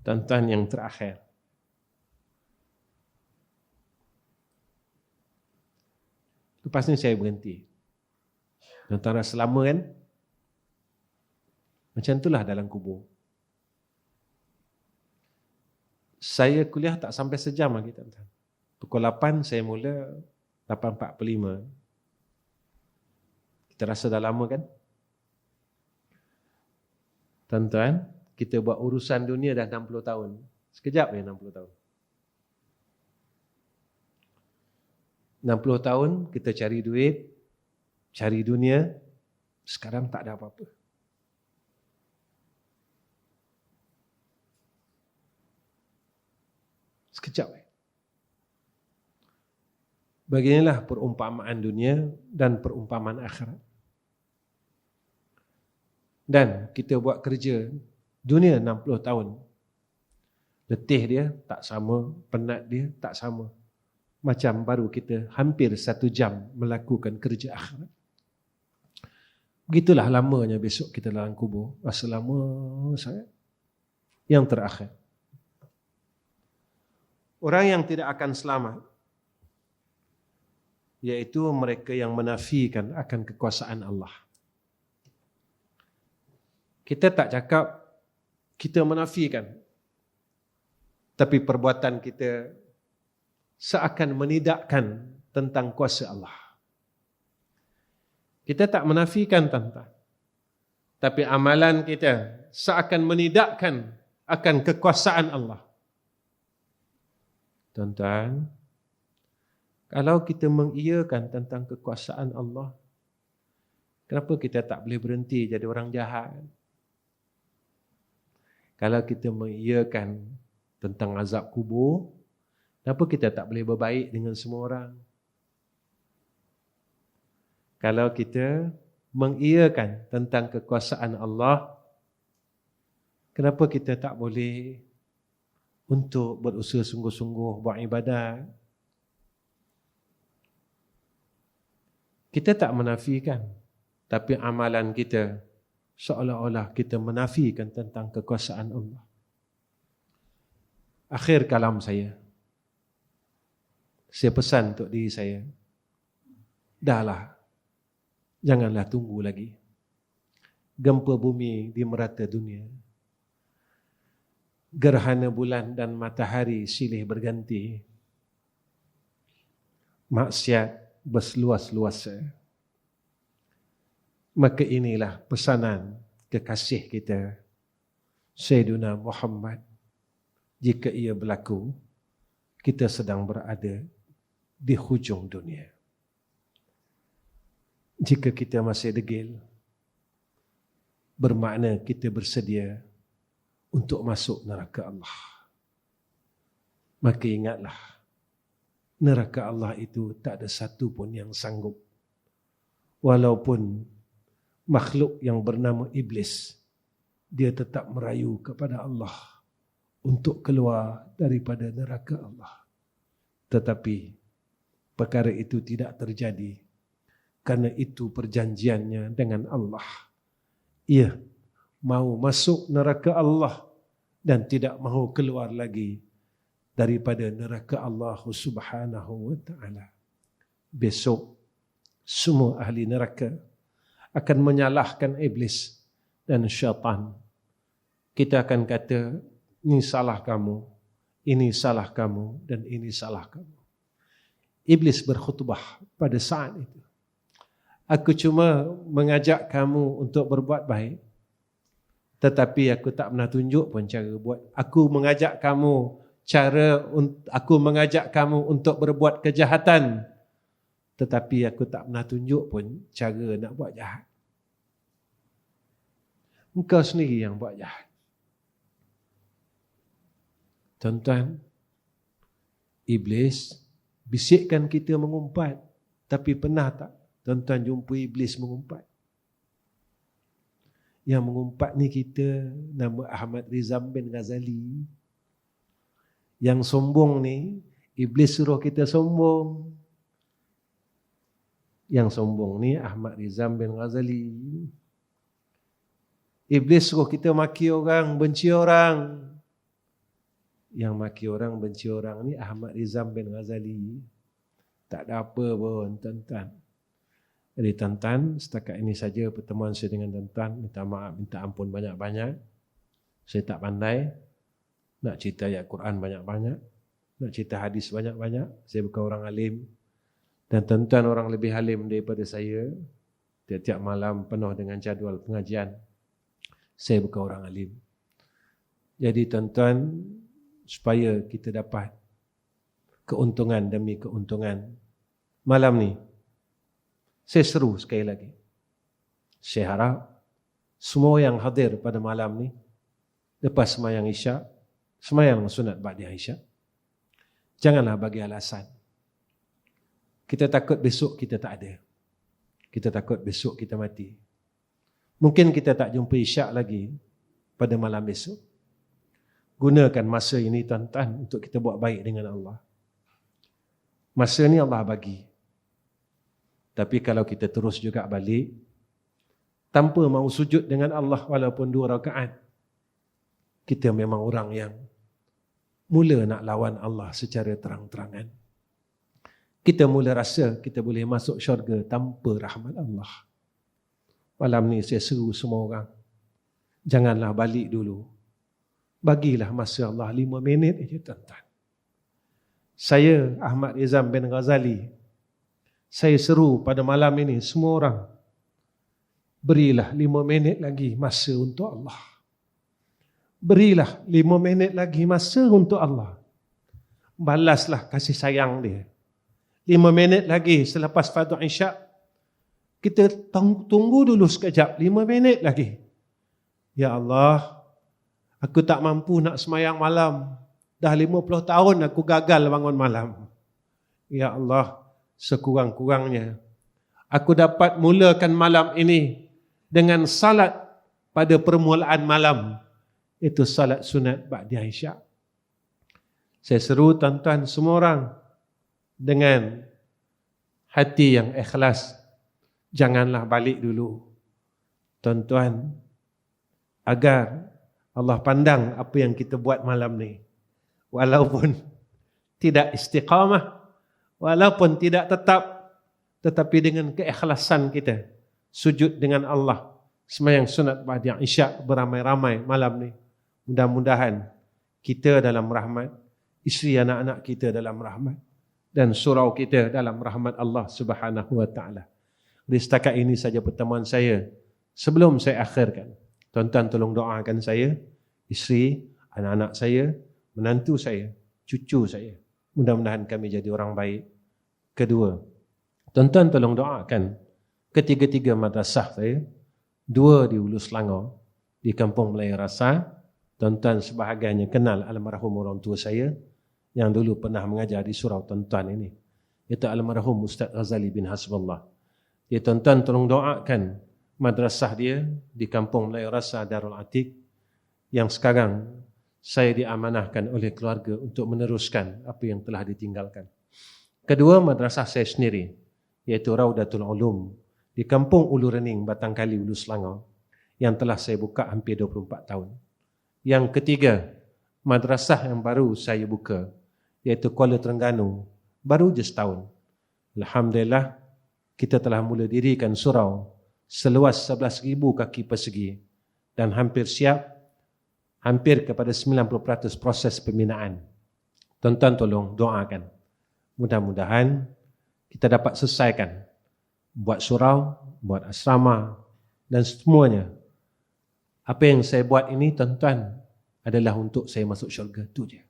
Tuan-tuan yang terakhir, lepas ni saya berhenti. Tuan-tuan rasa lama kan? Macam itulah dalam kubur. Saya kuliah tak sampai sejam lagi, tuan-tuan. Pukul 8 saya mula, 8.45. Kita rasa dah lama kan? Tuan-tuan, kita buat urusan dunia dah 60 tahun. Sekejap ya 60 tahun. 60 tahun kita cari duit, cari dunia, sekarang tak ada apa-apa. Sekejap. Beginilah perumpamaan dunia dan perumpamaan akhirat. Dan kita buat kerja dunia 60 tahun. Letih dia tak sama, penat dia tak sama. Macam baru kita hampir 1 jam melakukan kerja akhirat. Begitulah lamanya besok kita dalam kubur. Rasa lama sangat. Yang terakhir, orang yang tidak akan selamat, iaitu mereka yang menafikan akan kekuasaan Allah. Kita tak cakap kita menafikan, tapi perbuatan kita seakan menidakkan tentang kuasa Allah. Kita tak menafikan tuan-tuan, tapi amalan kita seakan menidakkan akan kekuasaan Allah. Tuan-tuan, kalau kita mengiyakan tentang kekuasaan Allah, kenapa kita tak boleh berhenti jadi orang jahat? Kalau kita mengiyakan tentang azab kubur, kenapa kita tak boleh berbaik dengan semua orang? Kalau kita mengiyakan tentang kekuasaan Allah, kenapa kita tak boleh untuk berusaha sungguh-sungguh buat ibadat? Kita tak menafikan, tapi amalan kita seolah-olah kita menafikan tentang kekuasaan Allah. Akhir kalam saya pesan untuk diri saya, dahlah, janganlah tunggu lagi. Gempa bumi di merata dunia, gerhana bulan dan matahari silih berganti, maksiat berseluas-luasa. Maka inilah pesanan kekasih kita, Sayyidina Muhammad. Jika ia berlaku, kita sedang berada di hujung dunia. Jika kita masih degil, bermakna kita bersedia untuk masuk neraka Allah. Maka ingatlah, neraka Allah itu tak ada satu pun yang sanggup. Walaupun makhluk yang bernama Iblis, dia tetap merayu kepada Allah untuk keluar daripada neraka Allah. Tetapi perkara itu tidak terjadi, karena itu perjanjiannya dengan Allah. Ia mau masuk neraka Allah dan tidak mahu keluar lagi daripada neraka Allah Subhanahu wa taala. Besok semua ahli neraka akan menyalahkan iblis dan syaitan. Kita akan kata, ini salah kamu, ini salah kamu, dan ini salah kamu. Iblis berkhutbah pada saat itu, aku cuma mengajak kamu untuk berbuat baik, tetapi aku tak pernah tunjuk pun cara buat. Aku mengajak kamu untuk berbuat kejahatan, tetapi aku tak pernah tunjuk pun cara nak buat jahat. Engkau sendiri yang buat jahat. Tuan-tuan, iblis bisikkan kita mengumpat, tapi pernah tak tuan-tuan jumpa iblis mengumpat? Yang mengumpat ni kita nama Ahmad Rizam bin Ghazali. Yang sombong ni, Iblis suruh kita sombong. Yang sombong ni Ahmad Rizam bin Ghazali. Iblis suruh kita maki orang, benci orang. Yang maki orang, benci orang ni Ahmad Rizam bin Ghazali. Tak ada apa pun, tuan-tuan. Jadi tuan-tuan, setakat ini saja pertemuan saya dengan tuan-tuan. Minta maaf, minta ampun banyak-banyak. Saya tak pandai nak cerita ayat Quran banyak-banyak, nak cerita hadis banyak-banyak. Saya bukan orang alim. Dan tuan-tuan orang lebih alim daripada saya. Tiap-tiap malam penuh dengan jadual pengajian. Saya bukan orang alim. Jadi tuan-tuan, supaya kita dapat keuntungan demi keuntungan malam ni, saya seru sekali lagi. Saya harap semua yang hadir pada malam ni, lepas sembahyang Isyak, sembahyang sunat ba'da Isyak, janganlah bagi alasan. Kita takut besok kita tak ada. Kita takut besok kita mati. Mungkin kita tak jumpa Isyak lagi pada malam besok. Gunakan masa ini tuan-tuan untuk kita buat baik dengan Allah. Masa ni Allah bagi. Tapi kalau kita terus juga balik, tanpa mau sujud dengan Allah walaupun 2 rakaat, kita memang orang yang mula nak lawan Allah secara terang-terangan. Kita mula rasa kita boleh masuk syurga tanpa rahmat Allah. Malam ni saya seru semua orang, janganlah balik dulu. Bagilah masa Allah 5 minit saja tuan-tuan. Saya Ahmad Rizam bin Ghazali, saya seru pada malam ini semua orang, berilah 5 minit lagi masa untuk Allah. Berilah 5 minit lagi masa untuk Allah. Balaslah kasih sayang dia. 5 minit lagi selepas fardu Isyak, kita tunggu dulu sekejap, 5 minit lagi. Ya Allah, aku tak mampu nak sembahyang malam. Dah 50 tahun aku gagal bangun malam. Ya Allah, sekurang-kurangnya aku dapat mulakan malam ini dengan salat pada permulaan malam. Itu salat sunat ba'da Isyak. Saya seru tuan-tuan semua orang dengan hati yang ikhlas. Janganlah balik dulu. Tuan-tuan, agar Allah pandang apa yang kita buat malam ni. Walaupun tidak istiqamah, walaupun tidak tetap, tetapi dengan keikhlasan kita sujud dengan Allah, sembahyang sunat ba'da Isyak beramai-ramai malam ni. Mudah-mudahan kita dalam rahmat, isteri anak-anak kita dalam rahmat, dan surau kita dalam rahmat Allah Subhanahu wa taala. Di setakat ini saja pertemuan saya. Sebelum saya akhirkan, tuan-tuan tolong doakan saya, isteri, anak-anak saya, menantu saya, cucu saya. Mudah-mudahan kami jadi orang baik. Kedua, tuan-tuan tolong doakan ketiga-tiga madrasah saya. 2 di Hulu Selangor, di Kampung Melayu Rasa. Tuan-tuan sebahagiannya kenal almarhum orang tua saya yang dulu pernah mengajar di surau tuan-tuan ini. Itu almarhum Ustaz Ghazali bin Hasbullah. Ya, tuan-tuan tolong doakan madrasah dia di Kampung Melayu Rasa Darul Atiq yang sekarang saya diamanahkan oleh keluarga untuk meneruskan apa yang telah ditinggalkan. Kedua, madrasah saya sendiri, iaitu Raudatul Ulum di Kampung Ulu Rening, Batangkali, Hulu Selangor, yang telah saya buka hampir 24 tahun. Yang ketiga, madrasah yang baru saya buka, iaitu Kuala Terengganu, baru je setahun. Alhamdulillah, kita telah mula dirikan surau seluas 11,000 kaki persegi dan hampir siap, hampir kepada 90% proses pembinaan. Tuan-tuan tolong doakan. Mudah-mudahan kita dapat selesaikan buat surau, buat asrama dan semuanya. Apa yang saya buat ini tuan-tuan adalah untuk saya masuk syurga, itu je.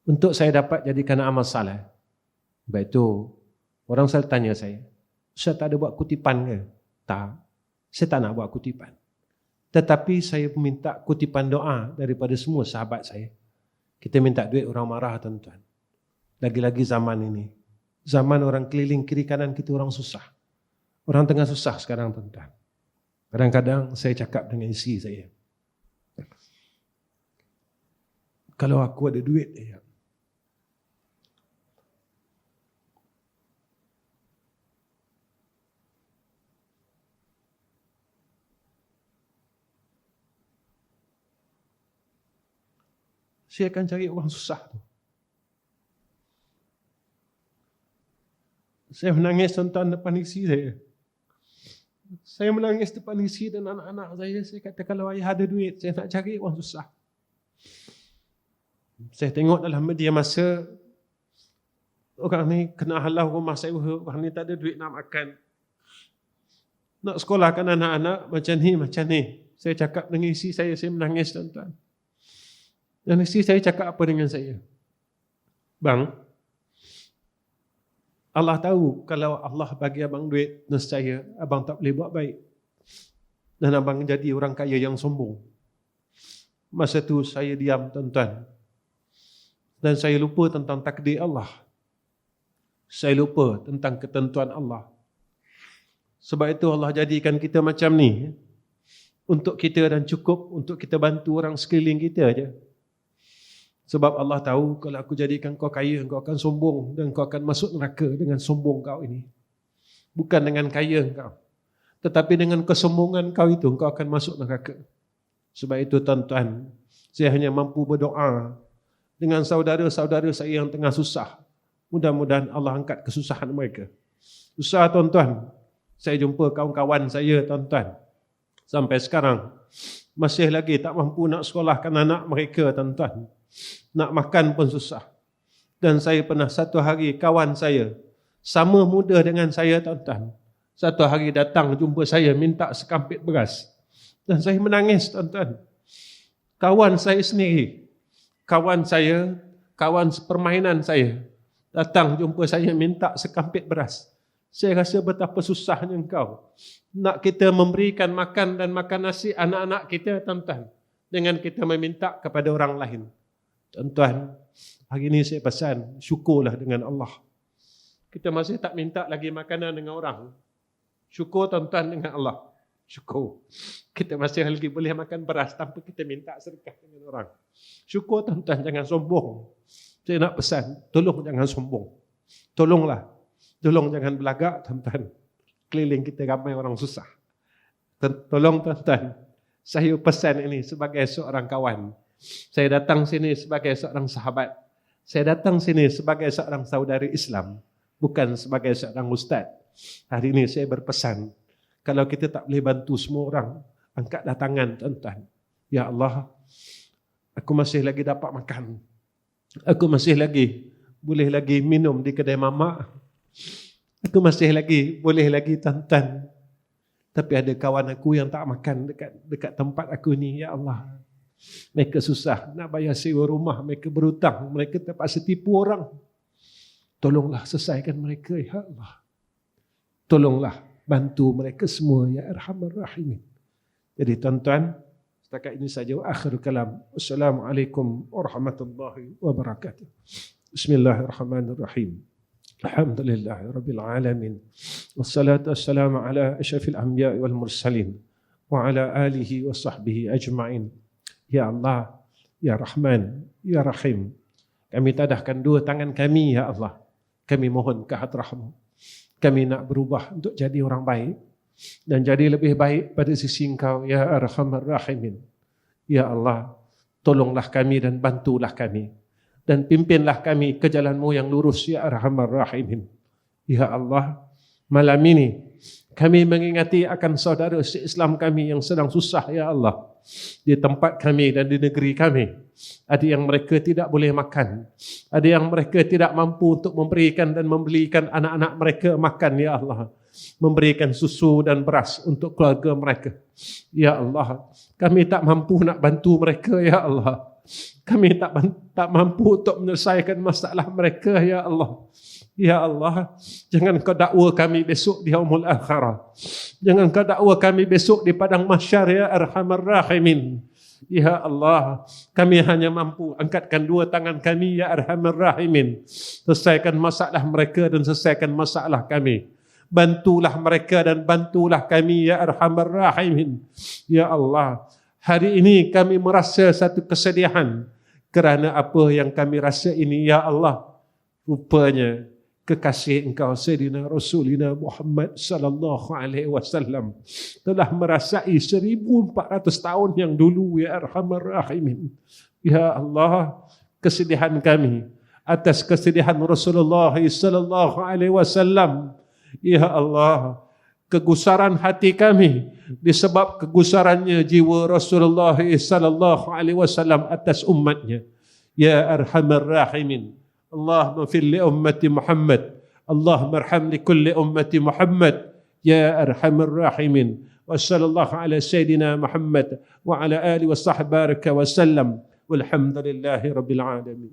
Untuk saya dapat jadikan amal saleh. Baik itu, orang selalu tanya saya, saya tak ada buat kutipan ke? Tak, saya tak nak buat kutipan. Tetapi saya minta kutipan doa daripada semua sahabat saya. Kita minta duit orang marah tuan-tuan. Lagi-lagi zaman ini. Zaman orang keliling kiri kanan kita orang susah. Orang tengah susah sekarang tuan-tuan. Kadang-kadang saya cakap dengan isteri saya, kalau aku ada duit, saya akan cari orang susah tu. Saya menangis tuan-tuan depan isteri saya. Saya menangis depan isteri dan anak-anak saya. Saya kata kalau ayah ada duit, saya nak cari orang susah. Saya tengok dalam media masa, orang ni kena halau rumah saya, orang ni tak ada duit nak makan. Nak sekolahkan anak-anak macam ni. Saya cakap dengan isteri saya menangis tuan-tuan. Dan isteri saya cakap apa dengan saya? Bang, Allah tahu kalau Allah bagi abang duit, nescaya abang tak boleh buat baik. Dan abang jadi orang kaya yang sombong. Masa tu saya diam tuan-tuan. Dan saya lupa tentang takdir Allah. Saya lupa tentang ketentuan Allah. Sebab itu Allah jadikan kita macam ni. Untuk kita dan cukup untuk kita bantu orang sekeliling kita aja. Sebab Allah tahu kalau aku jadikan kau kaya, kau akan sombong dan kau akan masuk neraka dengan sombong kau ini. Bukan dengan kaya kau, tetapi dengan kesombongan kau itu, kau akan masuk neraka. Sebab itu tuan-tuan, saya hanya mampu berdoa dengan saudara-saudara saya yang tengah susah. Mudah-mudahan Allah angkat kesusahan mereka. Susah tuan-tuan. Saya jumpa kawan-kawan saya tuan-tuan. Sampai sekarang, masih lagi tak mampu nak sekolahkan anak mereka tuan-tuan. Nak makan pun susah. Dan saya pernah satu hari kawan saya, sama muda dengan saya tuan-tuan, satu hari datang jumpa saya minta sekampit beras. Dan saya menangis tuan-tuan. Kawan saya sendiri, kawan sepermainan saya, datang jumpa saya minta sekampit beras. Saya rasa betapa susahnya engkau nak kita memberikan makan dan makan nasi anak-anak kita tuan-tuan, dengan kita meminta kepada orang lain. Tuan-tuan, hari ini saya pesan, syukurlah dengan Allah. Kita masih tak minta lagi makanan dengan orang. Syukur tuan-tuan dengan Allah. Syukur. Kita masih lagi boleh makan beras tanpa kita minta sedekah dengan orang. Syukur tuan-tuan, jangan sombong. Saya nak pesan, tolong jangan sombong. Tolonglah. Tolong jangan belagak tuan-tuan. Keliling kita ramai orang susah. Tolong tuan-tuan. Saya pesan ini sebagai seorang kawan. Saya datang sini sebagai seorang sahabat. Saya datang sini sebagai seorang saudari Islam, bukan sebagai seorang ustaz. Hari ini saya berpesan, kalau kita tak boleh bantu semua orang, angkatlah tangan tuan-tuan. Ya Allah, aku masih lagi dapat makan. Aku masih lagi boleh lagi minum di kedai mamak. Aku masih lagi boleh lagi tuan-tuan. Tapi ada kawan aku yang tak makan dekat tempat aku ni, ya Allah. Mereka susah nak bayar sewa rumah, mereka berhutang, mereka terpaksa tipu orang. Tolonglah selesaikan mereka, ya Allah. Tolonglah bantu mereka semua, ya Arhamar Rahimin. Jadi tuan-tuan, setakat ini saja akhir kalam. Wassalamualaikum warahmatullahi wabarakatuh. Bismillahirrahmanirrahim. Alhamdulillahirabbil alamin. Wassalatu wassalamu ala asyrafil anbiya'i wal mursalin wa ala alihi wa sahbihi ajma'in. Ya Allah, Ya Rahman, Ya Rahim. Kami tadahkan dua tangan kami, Ya Allah. Kami mohon ke hadrah-Mu. Kami nak berubah untuk jadi orang baik dan jadi lebih baik pada sisi Engkau, Ya Arhamar Rahimin. Ya Allah, tolonglah kami dan bantulah kami dan pimpinlah kami ke jalan-Mu yang lurus, Ya Arhamar Rahimin. Ya Allah, malam ini kami mengingati akan saudara se-Islam kami yang sedang susah, Ya Allah. Di tempat kami dan di negeri kami. Ada yang mereka tidak boleh makan. Ada yang mereka tidak mampu untuk memberikan dan membelikan anak-anak mereka makan, Ya Allah. Memberikan susu dan beras untuk keluarga mereka. Ya Allah, kami tak mampu nak bantu mereka, Ya Allah. Kami tak mampu untuk menyelesaikan masalah mereka, Ya Allah. Ya Allah, jangan Kau dakwa kami besok di yaumul akhirah. Jangan Kau dakwa kami besok di padang mahsyar, Ya Arhamar Rahimin. Ya Allah, kami hanya mampu angkatkan dua tangan kami, Ya Arhamar Rahimin. Selesaikan masalah mereka dan selesaikan masalah kami. Bantulah mereka dan bantulah kami ya Arhamar Rahimin. Ya Allah, hari ini kami merasa satu kesedihan kerana apa yang kami rasa ini ya Allah. Rupanya kekasih Engkau Sayyidina Rasulina Muhammad sallallahu alaihi wasallam telah merasai 1400 tahun yang dulu ya Arhamar Rahimin. Ya Allah, kesedihan kami atas kesedihan Rasulullah sallallahu alaihi wasallam. Ya Allah, kegusaran hati kami disebab kegusarannya jiwa Rasulullah sallallahu alaihi wasallam atas umatnya. Ya Arhamar Rahimin. Allahumma fir li ummati Muhammad. Allahumma arham li kulli ummati Muhammad. Ya Arhamar Rahimin. Wa sallallahu ala sayyidina Muhammad wa ala alihi wa sahbihi wa sallam. Walhamdulillahi rabbil alamin.